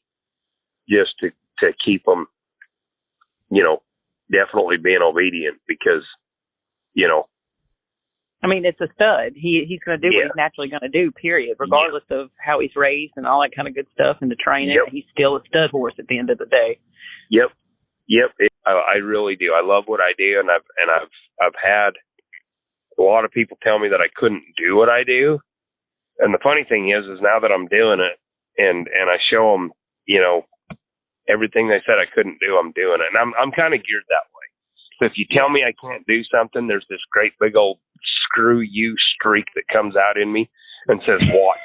[SPEAKER 2] just to keep them, you know, definitely being obedient, because, you know,
[SPEAKER 1] I mean, it's a stud. He's going to do what he's naturally going to do, period, regardless of how he's raised and all that kind of good stuff and the training. He's still a stud horse at the end of the day.
[SPEAKER 2] Yep. I really do. I love what I do, and I've had a lot of people tell me that I couldn't do what I do. And the funny thing is now that I'm doing it, and I show them, you know, everything they said I couldn't do, I'm doing it. And I'm kind of geared that way. So if you tell me I can't do something, there's this great big old screw you streak that comes out in me and says, watch.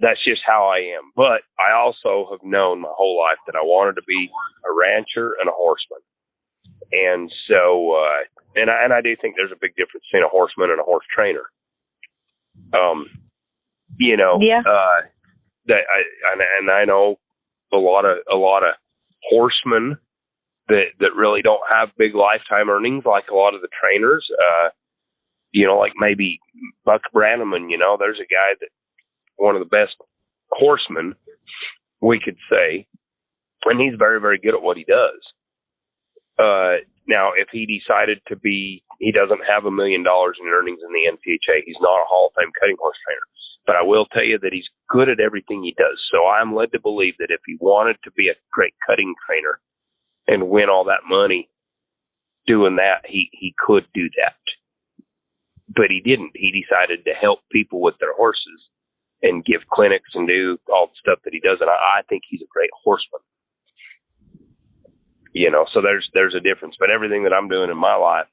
[SPEAKER 2] That's just how I am. But I also have known my whole life that I wanted to be a rancher and a horseman. And so, and I do think there's a big difference between a horseman and a horse trainer. You know, that I know a lot of horsemen that really don't have big lifetime earnings like a lot of the trainers. You know, like maybe Buck Brannaman, you know, there's a guy that one of the best horsemen, we could say, and he's very, very good at what he does. Now, if he decided he doesn't have $1 million in earnings in the NCHA, he's not a Hall of Fame cutting horse trainer. But I will tell you that he's good at everything he does. So I'm led to believe that if he wanted to be a great cutting trainer and win all that money doing that, he could do that. But he didn't. He decided to help people with their horses and give clinics and do all the stuff that he does. And I think he's a great horseman. You know, so there's a difference. But everything that I'm doing in my life,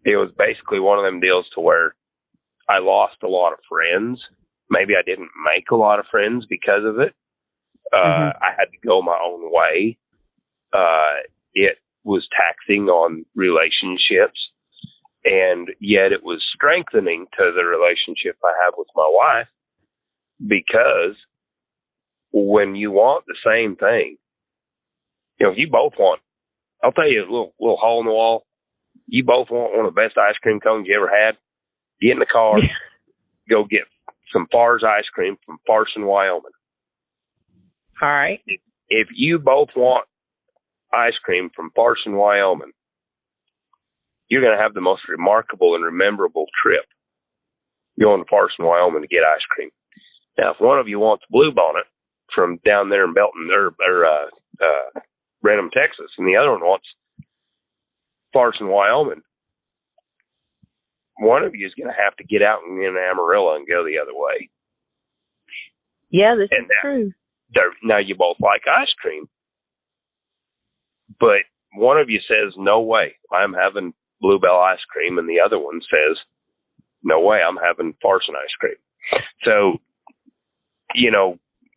[SPEAKER 2] it was basically one of them deals to where I lost a lot of friends. Maybe I didn't make a lot of friends because of it. I had to go my own way. It was taxing on relationships, and yet it was strengthening to the relationship I have with my wife, because when you want the same thing, you know, you both want, I'll tell you a little hole in the wall. You both want one of the best ice cream cones you ever had. Get in the car, go get some Far's ice cream from Farson, Wyoming.
[SPEAKER 1] All right.
[SPEAKER 2] If you both want ice cream from Farson, Wyoming, you're going to have the most remarkable and memorable trip going to Farson, Wyoming to get ice cream. Now, if one of you wants Blue Bonnet from down there in Belton or Brenham, Texas, and the other one wants Farson, Wyoming, one of you is going to have to get out and get an Amarillo and go the other way.
[SPEAKER 1] Yeah, this is true.
[SPEAKER 2] now you both like ice cream, but one of you says, no way, I'm having Bluebell ice cream, and the other one says, no way, I'm having Farson ice cream. So,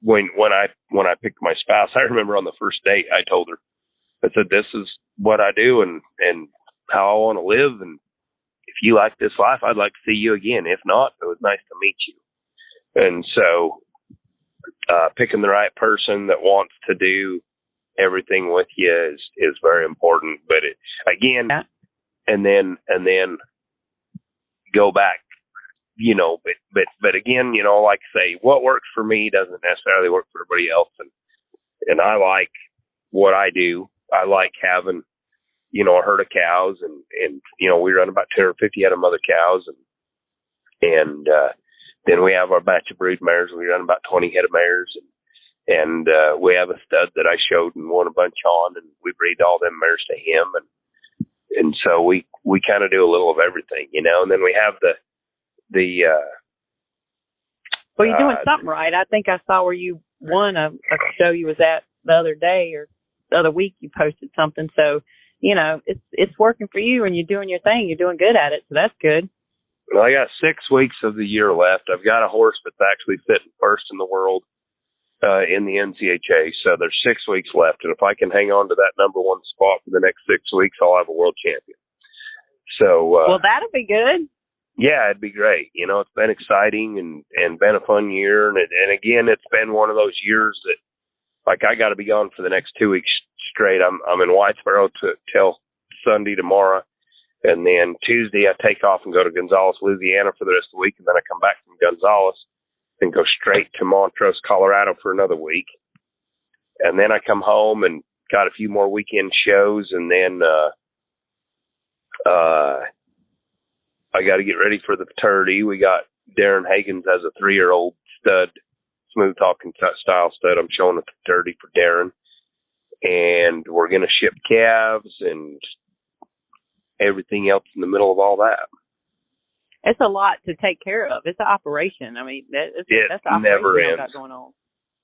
[SPEAKER 2] when I picked my spouse, I remember on the first date, I told her, I said, this is what I do and how I want to live. And if you like this life, I'd like to see you again. If not, it was nice to meet you. And so, picking the right person that wants to do everything with you is very important. But again,
[SPEAKER 1] Yeah.
[SPEAKER 2] and then go back, but again, like I say, what works for me doesn't necessarily work for everybody else. And I like what I do. I like having, a herd of cows and we run about 250 head of mother cows and then we have our batch of brood mares. We run about 20 head of mares and we have a stud that I showed and won a bunch on, and we breed all them mares to him. And so we kind of do a little of everything, and then we have the
[SPEAKER 1] Well, you're doing something right. I think I saw where you won a show you was at the other day or the other week. You posted something, so it's working for you, and you're doing your thing. You're doing good at it, so that's good.
[SPEAKER 2] Well, I got 6 weeks of the year left. I've got a horse that's actually sitting first in the world in the NCHA, so there's 6 weeks left, and if I can hang on to that number one spot for the next 6 weeks, I'll have a world champion. So,
[SPEAKER 1] well, that'll be good.
[SPEAKER 2] Yeah, it'd be great. It's been exciting and been a fun year, and again, it's been one of those years that, like, I got to be gone for the next 2 weeks straight. I'm in Whitesboro till Sunday tomorrow, and then Tuesday I take off and go to Gonzales, Louisiana for the rest of the week, and then I come back from Gonzales and go straight to Montrose, Colorado for another week. And then I come home and got a few more weekend shows, and then I got to get ready for the paternity. We got Darren Hagens as a 3-year-old stud, smooth talking style stud. I'm showing at the paternity for Darren. And we're going to ship calves and everything else in the middle of all that.
[SPEAKER 1] It's a lot to take care of. It's an operation. I mean, that's the operation
[SPEAKER 2] never
[SPEAKER 1] you
[SPEAKER 2] ends.
[SPEAKER 1] got going on.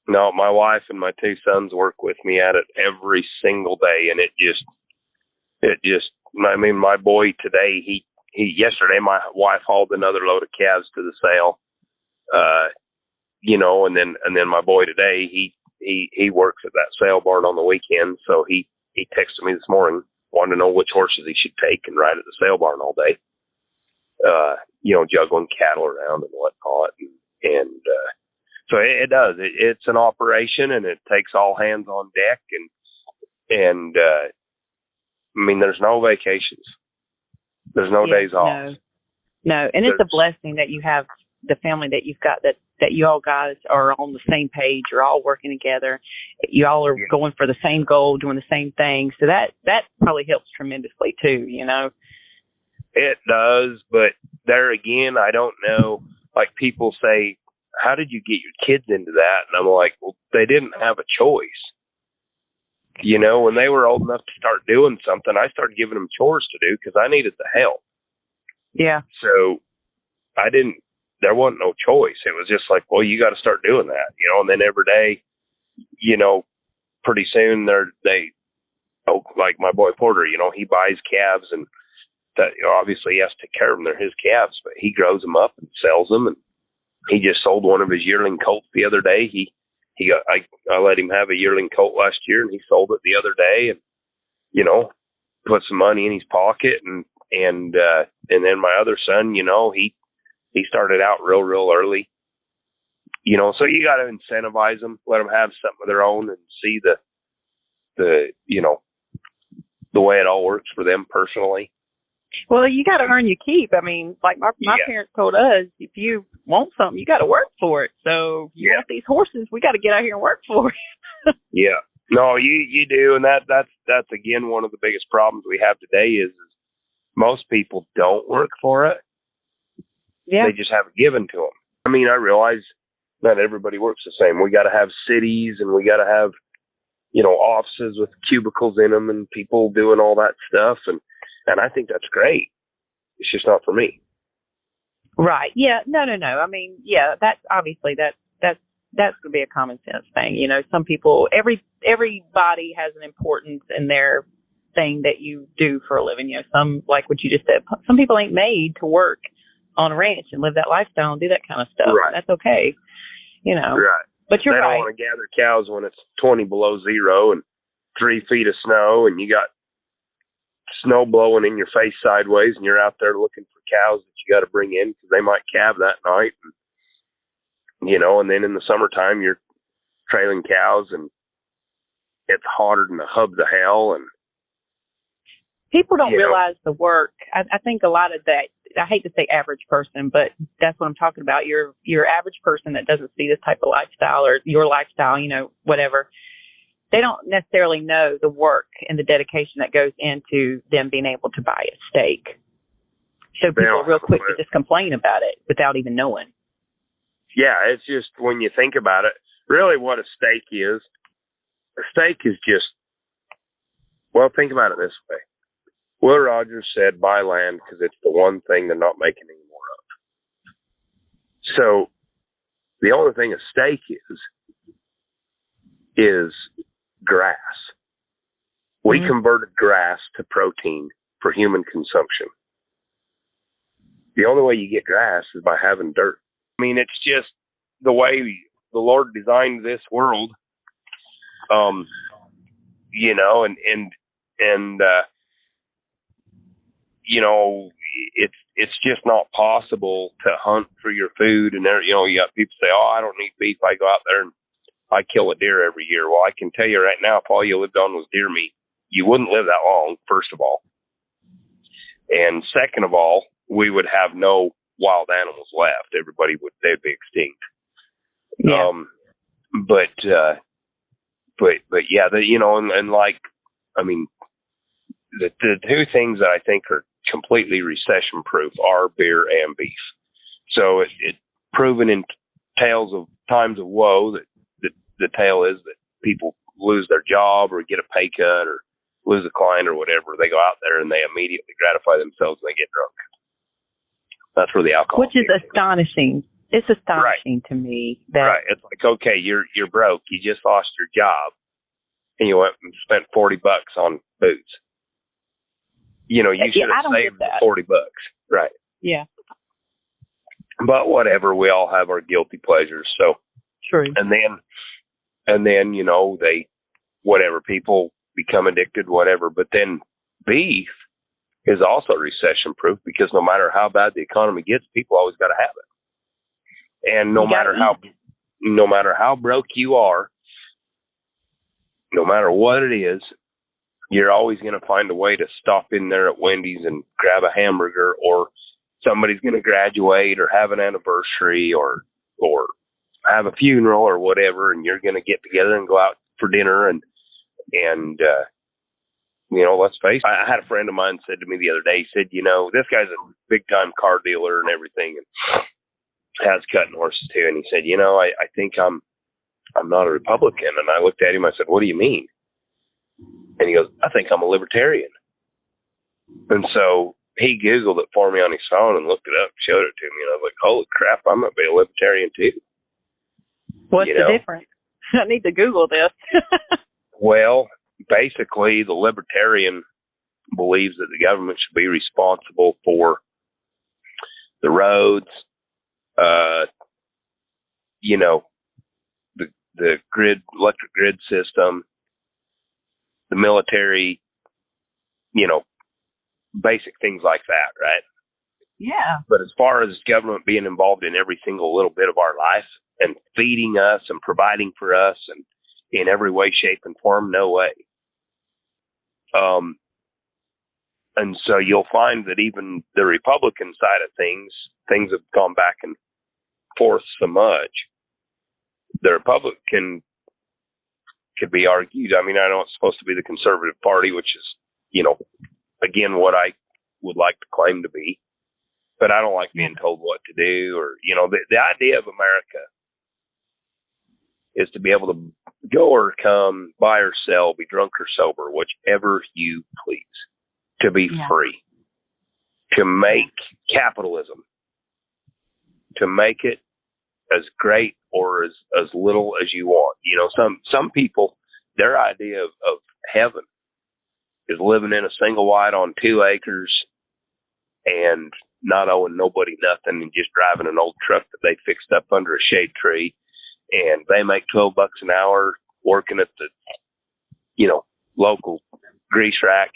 [SPEAKER 2] No, my wife and my 2 sons work with me at it every single day, and my boy today, yesterday my wife hauled another load of calves to the sale, and then my boy today, he works at that sale barn on the weekend, so he texted me this morning, wanted to know which horses he should take and ride at the sale barn all day, juggling cattle around and whatnot, and so it does. It's an operation, and it takes all hands on deck, and there's no vacations. There's no days off.
[SPEAKER 1] No, and it's a blessing that you have the family that you've got, that you all guys are on the same page. You're all working together. You all are going for the same goal, doing the same thing. So that probably helps tremendously too,
[SPEAKER 2] It does, but there again, I don't know. Like, people say, how did you get your kids into that? And I'm like, well, they didn't have a choice. When they were old enough to start doing something, I started giving them chores to do because I needed the help.
[SPEAKER 1] Yeah.
[SPEAKER 2] So there wasn't no choice. It was just like, well, you got to start doing that, and then every day, pretty soon like my boy Porter, he buys calves, and that, obviously he has to take care of them. They're his calves, but he grows them up and sells them. And he just sold one of his yearling colts the other day. I let him have a yearling colt last year, and he sold it the other day, and put some money in his pocket, and then my other son, he started out real early, so you got to incentivize them, let them have something of their own, and see the way it all works for them personally.
[SPEAKER 1] Well, you got to earn your keep. I mean, like my parents told us, if you want something, you got to work for it. So if you want these horses, we got to get out here and work for it.
[SPEAKER 2] Yeah. No, you do, and that's again one of the biggest problems we have today is most people don't work for it.
[SPEAKER 1] Yeah.
[SPEAKER 2] They just have it given to them. I mean, I realize not everybody works the same. We got to have cities, and we got to have offices with cubicles in them and people doing all that stuff, and I think that's great. It's just not for me.
[SPEAKER 1] Right. Yeah. No. I mean, yeah, that's obviously that's that's going to be a common sense thing. You know, some people, everybody has an importance in their thing that you do for a living. You know, some, like what you just said, some people ain't made to work on a ranch and live that lifestyle and do that kind of stuff.
[SPEAKER 2] Right.
[SPEAKER 1] That's okay. You know,
[SPEAKER 2] Right.
[SPEAKER 1] but you're
[SPEAKER 2] They don't
[SPEAKER 1] right.
[SPEAKER 2] want to gather cows when it's 20 below zero and 3 feet of snow and you got snow blowing in your face sideways and you're out there looking for cows that you got to bring in because they might calve that night. And, you know, and then in the summertime, you're trailing cows and it's hotter than the hubs of hell. And
[SPEAKER 1] People don't realize the work. I think a lot of that, I hate to say average person, but that's what I'm talking about. Your average person that doesn't see this type of lifestyle or your lifestyle, you know, whatever, they don't necessarily know the work and the dedication that goes into them being able to buy a steak. So people are real quick to just complain about it without even knowing.
[SPEAKER 2] Yeah, it's just when you think about it, really what a steak is just, well, think about it this way. Will Rogers said, buy land because it's the one thing they're not making any more of. So the only thing a steak is grass. We converted grass to protein for human consumption. The only way you get grass is by having dirt. I mean, it's just the way the Lord designed this world, you know, and you know, it's just not possible to hunt for your food. And there, you know, you got people say, oh, I don't need beef. I go out there and I kill a deer every year. Well, I can tell you right now, if all you lived on was deer meat, you wouldn't live that long, first of all. And second of all, we would have no wild animals left. They'd be extinct.
[SPEAKER 1] Yeah.
[SPEAKER 2] But yeah, you know, and like, I mean, the two things that I think are completely recession proof are beer and beef. So it's proven in tales of times of woe that the tale is that people lose their job or get a pay cut or lose a client or whatever. They go out there and they immediately gratify themselves and they get drunk. That's where the alcohol.
[SPEAKER 1] Which is astonishing. It's astonishing to me that.
[SPEAKER 2] Right. It's like, okay, you're broke. You just lost your job and you went and spent $40 on booze. You know, you should have saved the $40. Right.
[SPEAKER 1] Yeah.
[SPEAKER 2] But whatever, we all have our guilty pleasures. So,
[SPEAKER 1] true.
[SPEAKER 2] And then, you know, people become addicted, whatever. But then beef is also recession proof because no matter how bad the economy gets, people always got to have it. And no matter how broke you are, no matter what it is, you're always going to find a way to stop in there at Wendy's and grab a hamburger, or somebody's going to graduate or have an anniversary or have a funeral or whatever, and you're going to get together and go out for dinner. And you know, let's face it, I had a friend of mine said to me the other day, he said, you know, this guy's a big-time car dealer and everything and has cutting horses too. And he said, you know, I think I'm not a Republican. And I looked at him, I said, what do you mean? And he goes, I think I'm a libertarian. And so he Googled it for me on his phone and looked it up, showed it to me, and I was like, holy crap, I'm going to be a libertarian too.
[SPEAKER 1] What's the difference? I need to Google this.
[SPEAKER 2] Well, basically, the libertarian believes that the government should be responsible for the roads, you know, the electric grid system, the military, you know, basic things like that, right?
[SPEAKER 1] Yeah.
[SPEAKER 2] But as far as government being involved in every single little bit of our life and feeding us and providing for us and in every way, shape, and form, no way. And so you'll find that even the Republican side of things have gone back and forth so much. The Republican could be argued. I mean, I know it's supposed to be the conservative party, which is, you know, again, what I would like to claim to be. But I don't like being told what to do, or, you know, the idea of America is to be able to go or come, buy or sell, be drunk or sober, whichever you please, to be free, to make capitalism, to make it as great or as little as you want. You know, some people, their idea of heaven is living in a single wide on 2 acres and not owing nobody nothing and just driving an old truck that they fixed up under a shade tree, and they make $12 an hour working at the, you know, local grease rack,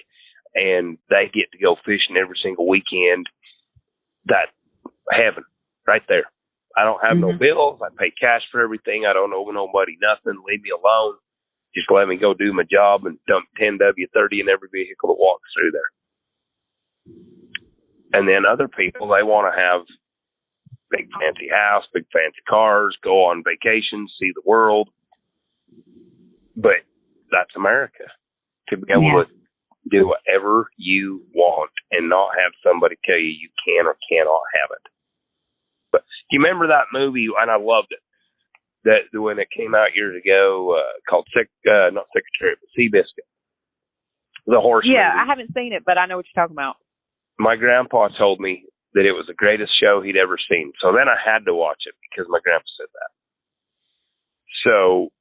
[SPEAKER 2] and they get to go fishing every single weekend. That heaven right there. I don't have no bills. I pay cash for everything. I don't owe nobody nothing. Leave me alone. Just let me go do my job and dump 10W30 in every vehicle that walks through there. And then other people, they want to have big fancy house, big fancy cars, go on vacation, see the world. But that's America. To be able to do whatever you want and not have somebody tell you you can or cannot have it. But do you remember that movie? And I loved it. That when it came out years ago, called not Secretary, but Seabiscuit, the horse movie.
[SPEAKER 1] I haven't seen it, but I know what you're talking about.
[SPEAKER 2] My grandpa told me that it was the greatest show he'd ever seen. So then I had to watch it because my grandpa said that. So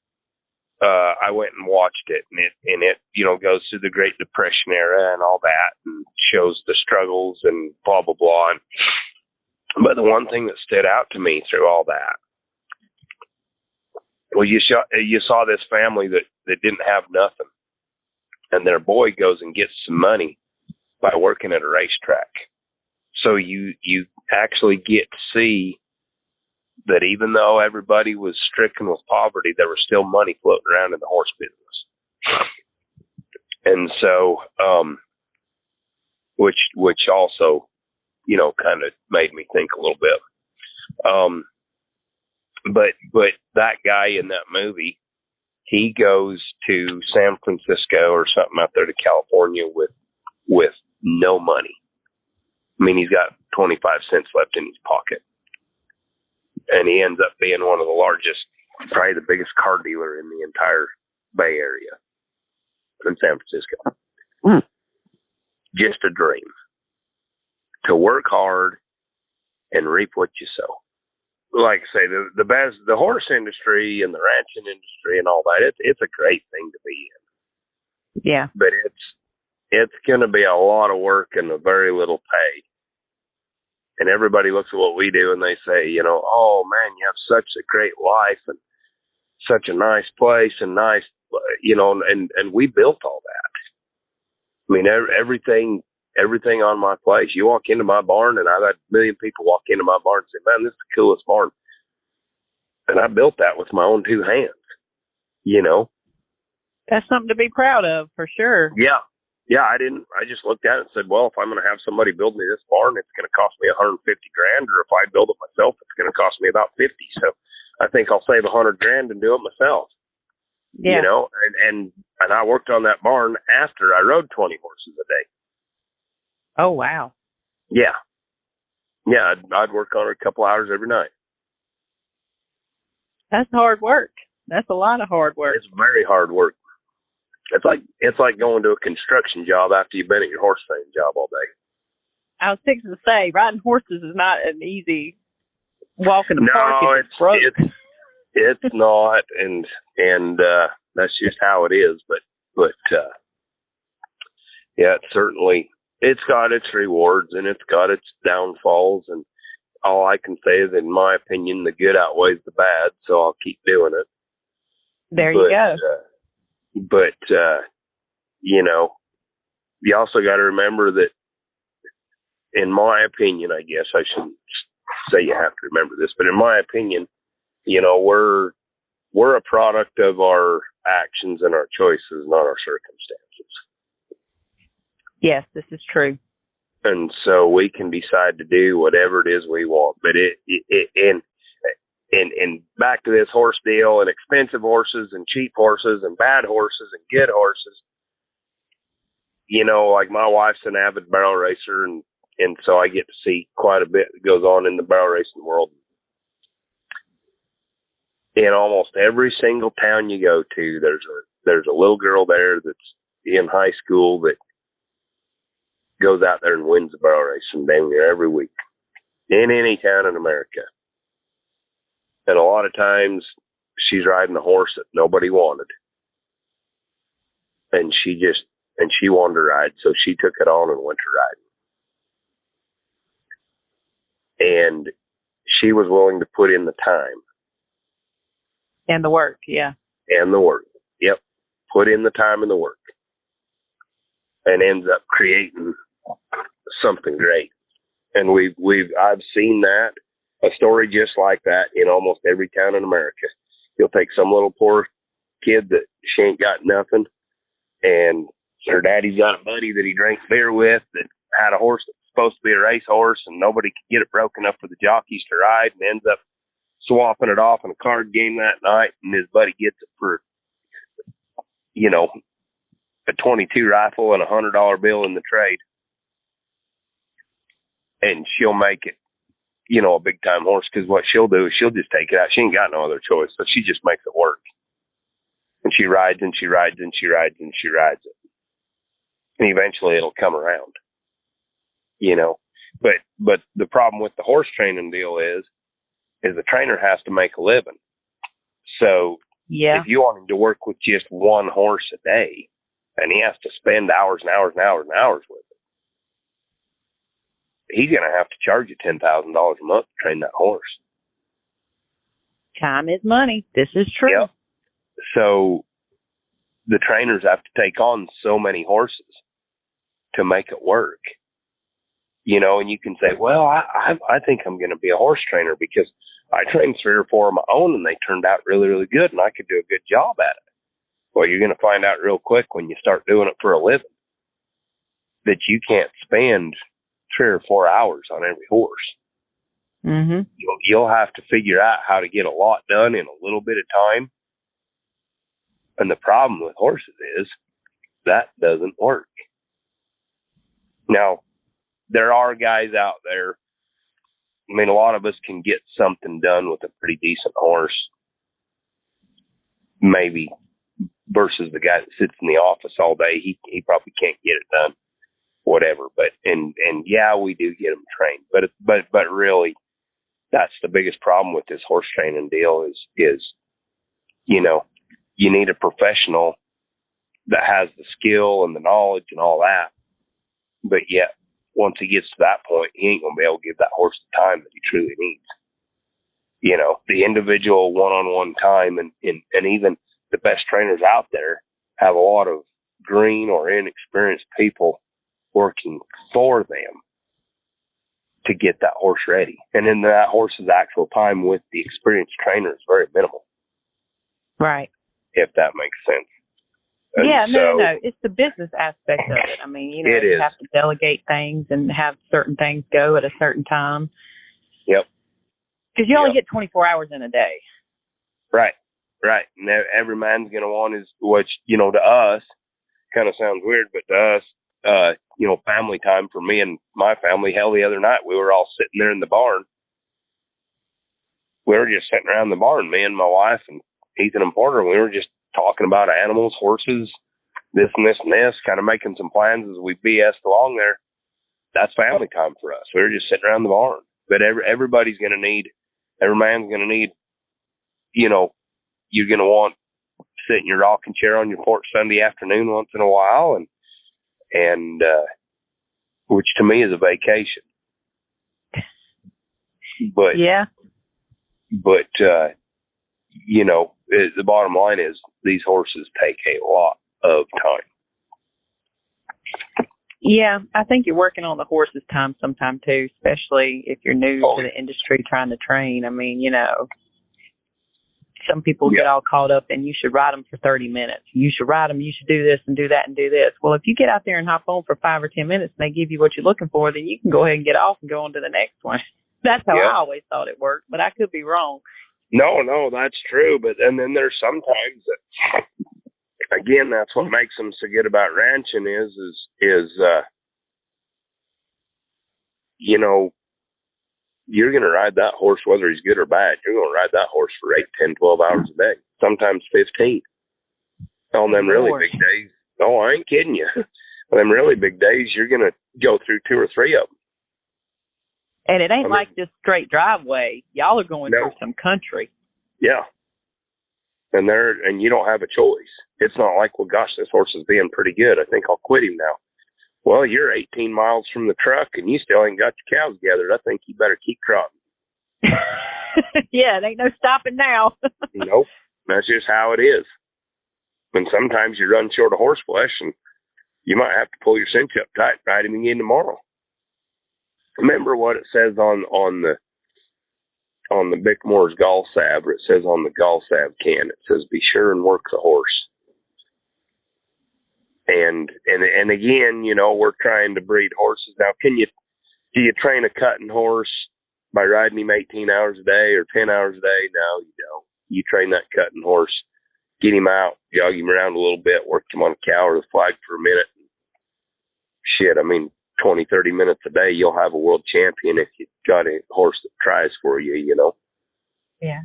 [SPEAKER 2] I went and watched it, and it you know goes through the Great Depression era and all that, and shows the struggles and blah blah blah. But the one thing that stood out to me through all that, well, you saw this family that didn't have nothing, and their boy goes and gets some money by working at a racetrack. So you actually get to see that even though everybody was stricken with poverty, there was still money floating around in the horse business. And so, which also, you know, kind of made me think a little bit. But that guy in that movie, he goes to San Francisco or something out there to California with no money. I mean, he's got 25 cents left in his pocket. And he ends up being one of the largest, probably the biggest car dealer in the entire Bay Area in San Francisco. Just a dream. To work hard and reap what you sow. Like I say, the horse industry and the ranching industry and all that, it's a great thing to be in.
[SPEAKER 1] Yeah.
[SPEAKER 2] But it's going to be a lot of work and a very little pay. And everybody looks at what we do and they say, you know, oh man, you have such a great life and such a nice place and nice, you know, and we built all that. I mean, everything on my place. You walk into my barn, and I've had a million people walk into my barn and say, man, this is the coolest barn. And I built that with my own 2 hands, you know.
[SPEAKER 1] That's something to be proud of, for sure.
[SPEAKER 2] Yeah. Yeah, I just looked at it and said, well, if I'm going to have somebody build me this barn, it's going to cost me $150,000, or if I build it myself, it's going to cost me about 50. So I think I'll save $100,000 and do it myself. Yeah. You know, and I worked on that barn after I rode 20 horses a day.
[SPEAKER 1] Oh, wow.
[SPEAKER 2] Yeah. Yeah, I'd work on it a couple hours every night.
[SPEAKER 1] That's hard work. That's a lot of hard work.
[SPEAKER 2] It's very hard work. It's like going to a construction job after you've been at your horse training job all day.
[SPEAKER 1] I was fixing to say, riding horses is not an easy walk in the park.
[SPEAKER 2] No, it's not, and that's just how it is. But yeah, it's got its rewards and it's got its downfalls, and all I can say is, in my opinion, the good outweighs the bad, so I'll keep doing it.
[SPEAKER 1] There you go.
[SPEAKER 2] But you know, you also got to remember that, in my opinion, I guess I shouldn't say you have to remember this, but in my opinion, you know, we're a product of our actions and our choices, not our circumstances.
[SPEAKER 1] Yes, this is true.
[SPEAKER 2] And so we can decide to do whatever it is we want. But and back to this horse deal, and expensive horses and cheap horses and bad horses and good horses. You know, like my wife's an avid barrel racer, and so I get to see quite a bit that goes on in the barrel racing world. In almost every single town you go to, there's a little girl there that's in high school that goes out there and wins the barrel racing damn near every week in any town in America. And a lot of times she's riding a horse that nobody wanted. And she wanted to ride, so she took it on and went to riding. And she was willing to put in the time.
[SPEAKER 1] And the work, yeah.
[SPEAKER 2] And the work. Yep. Put in the time and the work. And ends up creating something great. And I've seen that, a story just like that in almost every town in America. You'll take some little poor kid that she ain't got nothing, and her daddy's got a buddy that he drank beer with that had a horse that was supposed to be a race horse, and nobody could get it broken up for the jockeys to ride, and ends up swapping it off in a card game that night, and his buddy gets it for, a .22 rifle and $100 bill in the trade. And she'll make it, a big time horse, because what she'll do is she'll just take it out. She ain't got no other choice, so she just makes it work. And she rides and she rides and she rides and she rides it. And eventually it'll come around, But the problem with the horse training deal is the trainer has to make a living. So if you want him to work with just one horse a day, and he has to spend hours and hours and hours and hours with it, he's going to have to charge you $10,000 a month to train that horse.
[SPEAKER 1] Time is money. This is true.
[SPEAKER 2] Yep. So the trainers have to take on so many horses to make it work. And you can say, well, I think I'm going to be a horse trainer because I trained 3 or 4 of my own and they turned out really, really good and I could do a good job at it. Well, you're going to find out real quick when you start doing it for a living that you can't spend 3 or 4 hours on every horse.
[SPEAKER 1] Mm-hmm.
[SPEAKER 2] You'll have to figure out how to get a lot done in a little bit of time. And the problem with horses is that doesn't work. Now, there are guys out there. I mean, a lot of us can get something done with a pretty decent horse, maybe, versus the guy that sits in the office all day. He probably can't get it done, whatever. But and yeah, we do get them trained. But really, that's the biggest problem with this horse training deal is you need a professional that has the skill and the knowledge and all that. But yet, once he gets to that point, he ain't going to be able to give that horse the time that he truly needs. The individual one-on-one time, and even the best trainers out there have a lot of green or inexperienced people working for them to get that horse ready. And then that horse's actual time with the experienced trainer is very minimal.
[SPEAKER 1] Right.
[SPEAKER 2] If that makes sense. And
[SPEAKER 1] yeah, no. It's the business aspect of it. I mean, you have to delegate things and have certain things go at a certain time.
[SPEAKER 2] Yep.
[SPEAKER 1] Because you only get 24 hours in a day.
[SPEAKER 2] Right. And every man's going to want is, which, to us, kind of sounds weird, but to us, family time for me and my family. Hell, the other night we were all sitting there in the barn. We were just sitting around the barn, me and my wife and Ethan and Porter, and we were just talking about animals, horses, this and this and this, kind of making some plans as we BS'd along there. That's family time for us. We were just sitting around the barn. But every man's going to need, you're going to want to sit in your rocking chair on your porch Sunday afternoon once in a while, and which to me is a vacation. But the bottom line is these horses take a lot of time.
[SPEAKER 1] Yeah, I think you're working on the horse's time sometime too, especially if you're new to the industry trying to train. I mean, some people get all caught up and you should ride them for 30 minutes. You should ride them. You should do this and do that and do this. Well, if you get out there and hop on for 5 or 10 minutes and they give you what you're looking for, then you can go ahead and get off and go on to the next one. That's how I always thought it worked, but I could be wrong.
[SPEAKER 2] No, that's true. But and then there's sometimes that, again, that's what makes them so good about ranching is you're going to ride that horse whether he's good or bad. You're going to ride that horse for 8, 10, 12 hours a day, sometimes 15. On them really big days, no, I ain't kidding you. On them really big days, you're going to go through 2 or 3 of them.
[SPEAKER 1] And it ain't like just straight driveway. Y'all are going through some country.
[SPEAKER 2] Yeah. And you don't have a choice. It's not like, well, gosh, this horse is being pretty good. I think I'll quit him now. Well, you're 18 miles from the truck and you still ain't got your cows gathered. I think you better keep trotting.
[SPEAKER 1] Yeah, it ain't no stopping now.
[SPEAKER 2] Nope. That's just how it is. And sometimes you run short of horse flesh and you might have to pull your cinch up tight and ride him again tomorrow. Remember what it says on the Bickmore's gall salve, or it says on the gall salve can, it says, be sure and work the horse. And again, you know, we're trying to breed horses. Now, do you train a cutting horse by riding him 18 hours a day or 10 hours a day? No, you don't. You train that cutting horse, get him out, jog him around a little bit, work him on a cow or the flag for a minute. Shit, I mean, 20, 30 minutes a day, you'll have a world champion if you've got a horse that tries for you, you know?
[SPEAKER 1] Yeah.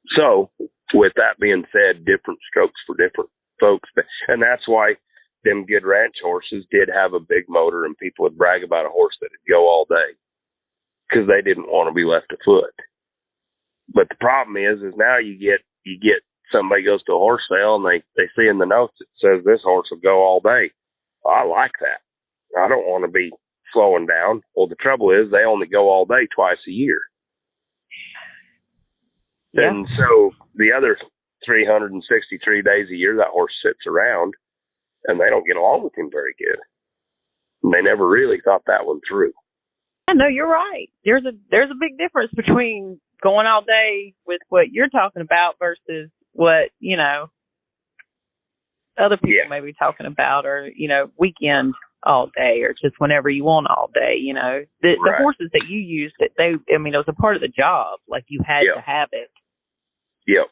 [SPEAKER 2] So, with that being said, different strokes for different folks. And that's why them good ranch horses did have a big motor, and people would brag about a horse that would go all day because they didn't want to be left afoot. But the problem is now you get somebody goes to a horse sale and they see in the notes it says this horse will go all day. Well, I like that. I don't want to be slowing down. Well, the trouble is they only go all day twice a year. Yeah. And so the other 363 days a year, that horse sits around and they don't get along with him very good. And they never really thought that one through.
[SPEAKER 1] Yeah, no, you're right. There's a big difference between going all day with what you're talking about versus what, you know, other people may be talking about, or, you know, weekend all day or just whenever you want all day, you know. The horses that you used, it was a part of the job. Like, you had to have it.
[SPEAKER 2] Yep.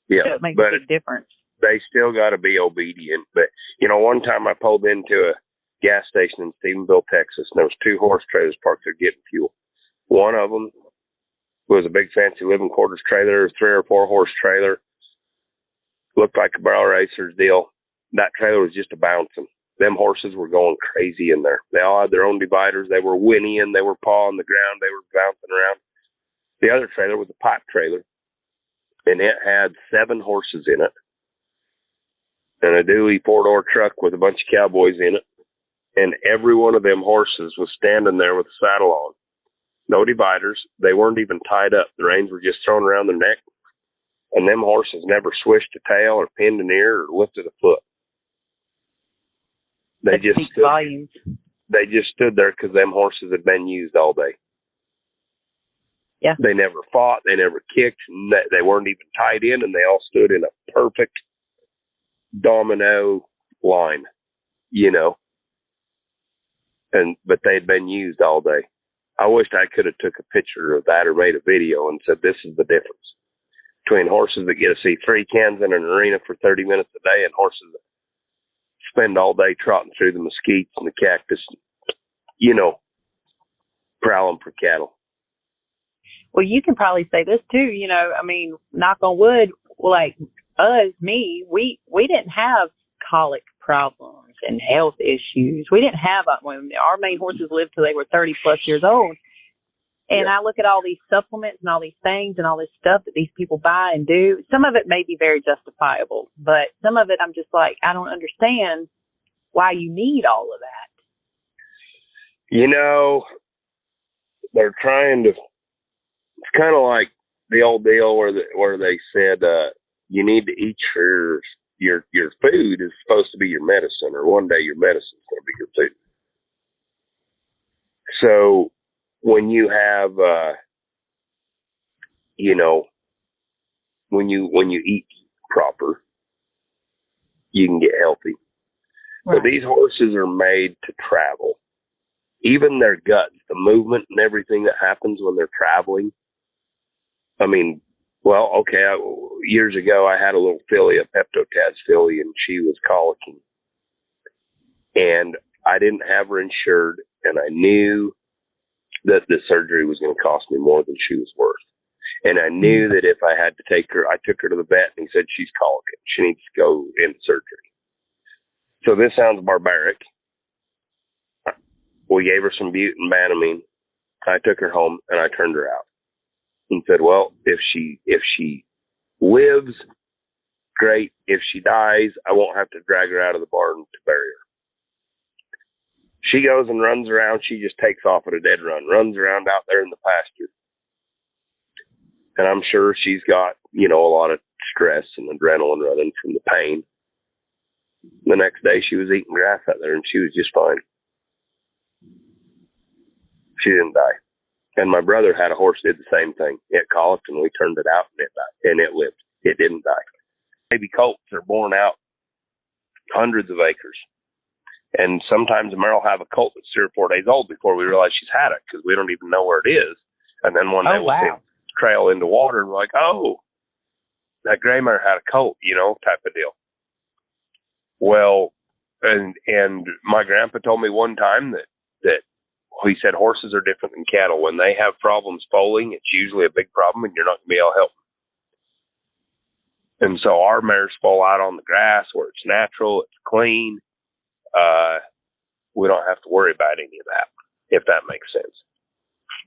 [SPEAKER 2] Yeah.
[SPEAKER 1] So it makes a big difference.
[SPEAKER 2] They still got to be obedient. But, you know, one time I pulled into a gas station in Stephenville, Texas, and there was 2 horse trailers parked there getting fuel. One of them was a big fancy living quarters trailer, 3 or 4 horse trailer. Looked like a barrel racer's deal. That trailer was just a bouncing. Them horses were going crazy in there. They all had their own dividers. They were whinnying. They were pawing the ground. They were bouncing around. The other trailer was a pipe trailer, and it had 7 horses in it, and a dually 4-door truck with a bunch of cowboys in it. And every one of them horses was standing there with a saddle on. No dividers. They weren't even tied up. The reins were just thrown around their neck. And them horses never swished a tail or pinned an ear or lifted a foot. They just stood there because them horses had been used all day.
[SPEAKER 1] Yeah.
[SPEAKER 2] They never fought. They never kicked. They weren't even tied in, and they all stood in a perfect domino line, you know. But they'd been used all day. I wished I could have took a picture of that or made a video and said, this is the difference between horses that get to see 3 cans in an arena for 30 minutes a day and horses that spend all day trotting through the mesquites and the cactus, you know, prowling for cattle.
[SPEAKER 1] Well, you can probably say this too, you know, I mean, knock on wood, like we didn't have colic problems and health issues. We didn't have, when our main horses lived till they were 30 plus years old. And I look at all these supplements and all these things and all this stuff that these people buy and do. Some of it may be very justifiable, but some of it I'm just like, I don't understand why you need all of that.
[SPEAKER 2] You know, they're trying to, it's kind of like the old deal where they said, you need to eat your food is supposed to be your medicine, or one day your medicine is going to be your food. So when you have, you know, when you eat proper, you can get healthy. Right. So these horses are made to travel. Even their guts, the movement and everything that happens when they're traveling. I mean, well, okay, years ago I had a little filly, a Peptotaz filly, and she was colicking. And I didn't have her insured, and I knew that the surgery was going to cost me more than she was worth. And I knew that if I had to take her, I took her to the vet, and he said, she's colicking. She needs to go into surgery. So this sounds barbaric. we gave her some bute and banamine. I took her home and I turned her out and said, well, if she lives, great. If she dies, I won't have to drag her out of the barn to bury her. She goes and runs around. She just takes off at a dead run, runs around out there in the pasture. And I'm sure she's got, a lot of stress and adrenaline running from the pain. The next day she was eating grass out there and she was just fine. She didn't die. And my brother had a horse that did the same thing. It colicked and we turned it out and it died. And it lived. It didn't die. Baby colts are born out hundreds of acres. And sometimes a mare will have a colt that's 3 or 4 days old before we realize she's had it because we don't even know where it is. And then one day we'll see it trail into water and we're like, oh, that gray mare had a colt, type of deal. Well, and my grandpa told me one time that he said horses are different than cattle. When they have problems foaling, it's usually a big problem and you're not going to be able to help them. And so our mares foal out on the grass where it's natural, it's clean. We don't have to worry about any of that, if that makes sense.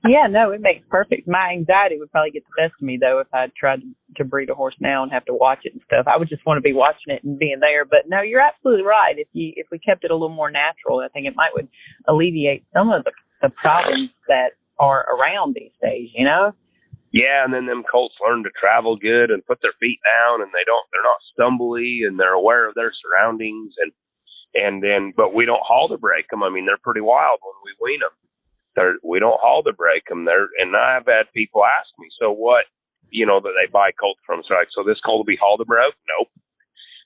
[SPEAKER 1] Yeah, no, it makes perfect. My anxiety would probably get the best of me, though, if I tried to breed a horse now and have to watch it and stuff. I would just want to be watching it and being there. But, no, you're absolutely right. If we kept it a little more natural, I think it would alleviate some of the problems that are around these days,
[SPEAKER 2] Yeah, and then them colts learn to travel good and put their feet down, and they're not stumbly, and they're aware of their surroundings, but we don't halter break them. I mean, they're pretty wild when we wean them. We don't halter break them. And I've had people ask me, so what, that they buy colts from. So so this colt will be halter broke? Nope.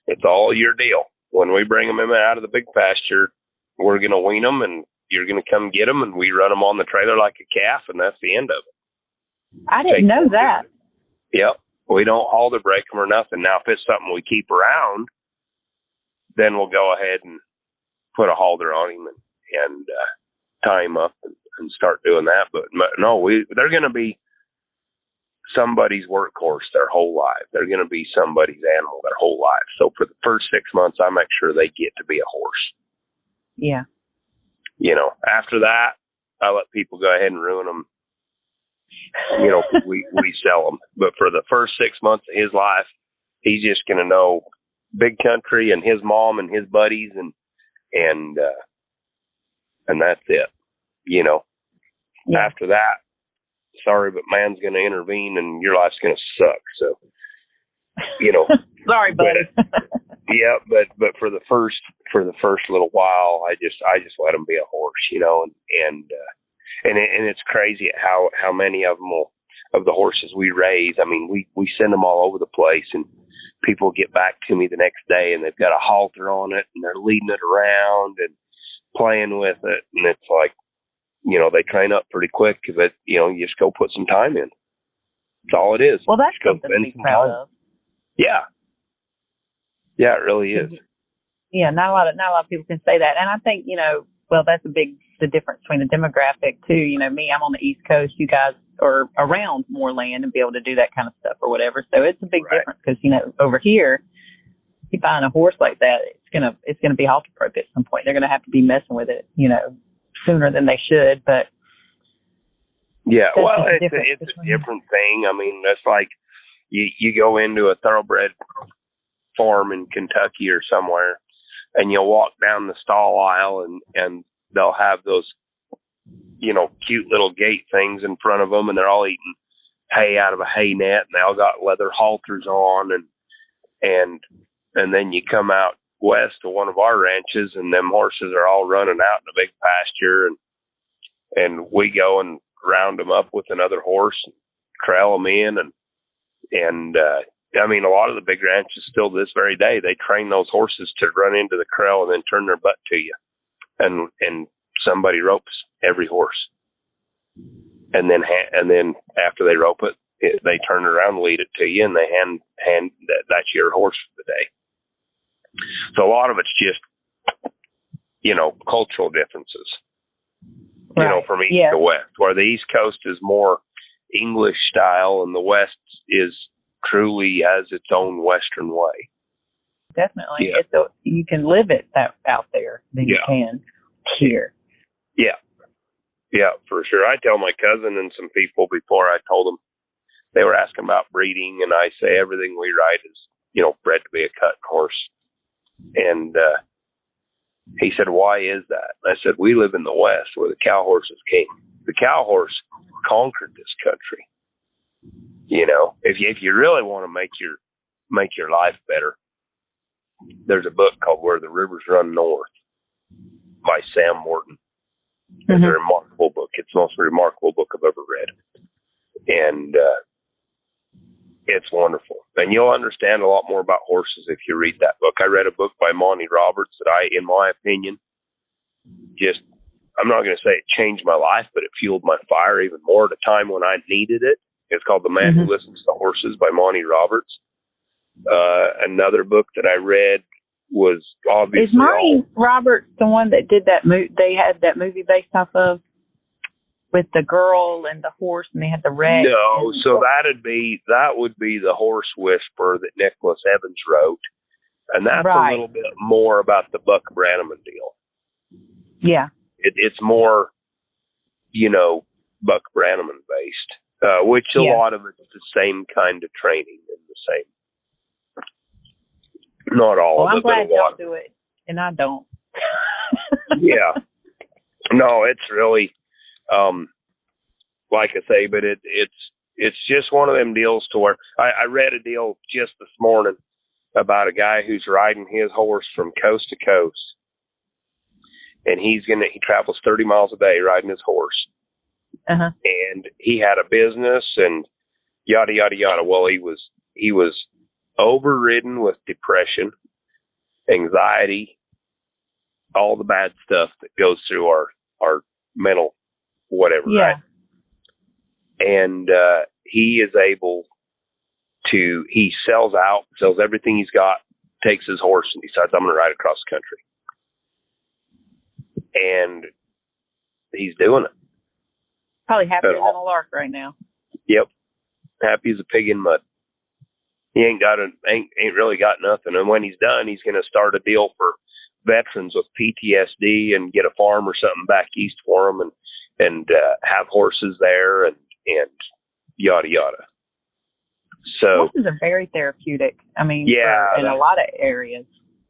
[SPEAKER 2] It's all your deal. When we bring them in out of the big pasture, we're going to wean them, and you're going to come get them, and we run them on the trailer like a calf, and that's the end of it.
[SPEAKER 1] I didn't know that.
[SPEAKER 2] Yep. We don't halter break them or nothing. Now, if it's something we keep around, then we'll go ahead and put a halter on him and tie him up and start doing that. But no, they're going to be somebody's workhorse their whole life. They're going to be somebody's animal their whole life. So for the first 6 months, I make sure they get to be a horse.
[SPEAKER 1] Yeah.
[SPEAKER 2] After that, I let people go ahead and ruin them. We sell them. But for the first 6 months of his life, he's just going to know big country and his mom and his buddies and that's it. Yeah. After that, sorry, but man's going to intervene and your life's going to suck. So,
[SPEAKER 1] sorry, buddy.
[SPEAKER 2] Yeah, but for the first little while, I just let them be a horse, and it's crazy at how many of them of the horses we raise. I mean, we send them all over the place, and people get back to me the next day, and they've got a halter on it, and they're leading it around and playing with it, and it's like, they train up pretty quick, but you just go put some time in. That's all it is.
[SPEAKER 1] Well, that's something to be proud of.
[SPEAKER 2] Yeah. Yeah, it really is.
[SPEAKER 1] Yeah, not a lot of people can say that. And I think, that's the difference between the demographic too. Me, I'm on the East Coast. You guys are around more land and be able to do that kind of stuff or whatever. So it's a big difference because, over here, you buying a horse like that, it's gonna be halter broke at some point. They're gonna have to be messing with it, sooner than they should. But
[SPEAKER 2] yeah, well, it's a different thing. I mean, that's like you go into a thoroughbred farm in Kentucky or somewhere, and you'll walk down the stall aisle, and they'll have those, cute little gate things in front of them, and they're all eating hay out of a hay net, and they all got leather halters on, and then you come out west to one of our ranches, and them horses are all running out in a big pasture, and we go and round them up with another horse, and trail them in, and I mean, a lot of the big ranches still to this very day, they train those horses to run into the corral and then turn their butt to you. And somebody ropes every horse. And then after they rope it, they turn around, lead it to you, and they hand that's your horse for the day. So a lot of it's just, cultural differences, from east to west, where the East Coast is more English style and the West is truly has its own Western way.
[SPEAKER 1] Definitely. Yeah. You can live it out there than you can here.
[SPEAKER 2] Yeah. Yeah, for sure. I tell my cousin and some people before I told them, they were asking about breeding, and I say everything we ride is, bred to be a cut horse. And he said, why is that? And I said, we live in the West where the cow horses came. The cow horse conquered this country. If you really want to make your life better, there's a book called Where the Rivers Run North by Sam Morton. It's a remarkable book. It's the most remarkable book I've ever read. And it's wonderful. And you'll understand a lot more about horses if you read that book. I read a book by Monty Roberts that in my opinion, I'm not going to say it changed my life, but it fueled my fire even more at a time when I needed it. It's called The Man Who Listens to Horses by Monty Roberts. Another book that I read was obviously...
[SPEAKER 1] Is Monty Roberts the one that did that they had that movie based off of with the girl and the horse and they had the wreck?
[SPEAKER 2] No, so that would be The Horse Whisperer that Nicholas Evans wrote. And that's a little bit more about the Buck Brannaman deal.
[SPEAKER 1] Yeah.
[SPEAKER 2] It's more, Buck Brannaman based, which a lot of it's the same kind of training and the same. Not all of it,
[SPEAKER 1] I'm glad y'all do it, and I don't.
[SPEAKER 2] Yeah. No, it's really, like I say, but it's just one of them deals to where I read a deal just this morning about a guy who's riding his horse from coast to coast. And he travels 30 miles a day riding his horse.
[SPEAKER 1] Uh-huh.
[SPEAKER 2] And he had a business and yada, yada, yada. Well, he was overridden with depression, anxiety, all the bad stuff that goes through our mental whatever, right? And he is able to, he sells everything he's got, takes his horse, and decides, I'm going to ride across the country. And he's doing it.
[SPEAKER 1] Probably happier than a lark right now.
[SPEAKER 2] Yep. Happy as a pig in mud. He ain't really got nothing. And when he's done, he's going to start a deal for veterans with PTSD and get a farm or something back east for them and have horses there and yada, yada. So
[SPEAKER 1] horses are very therapeutic. I mean, in a lot of areas.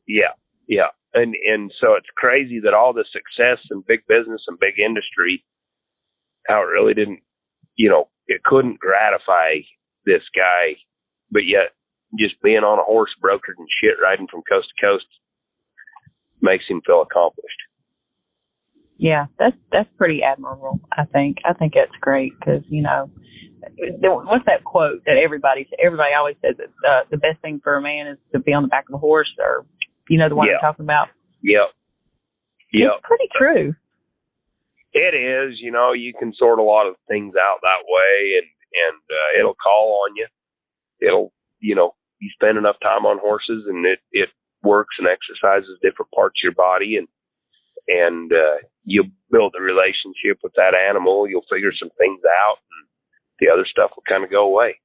[SPEAKER 2] Yeah. Yeah. And so it's crazy that all the success and big business and big industry, how it really didn't, it couldn't gratify this guy, but yet just being on a horse brokered and shit riding from coast to coast makes him feel accomplished.
[SPEAKER 1] Yeah, that's pretty admirable, I think. I think that's great because, what's that quote that everybody always says that the best thing for a man is to be on the back of a horse, or the one I'm talking about?
[SPEAKER 2] Yep.
[SPEAKER 1] It's pretty true.
[SPEAKER 2] It is. You can sort a lot of things out that way, and it'll call on you. It'll, you spend enough time on horses, and it works and exercises different parts of your body, and you build a relationship with that animal. You'll figure some things out, and the other stuff will kind of go away.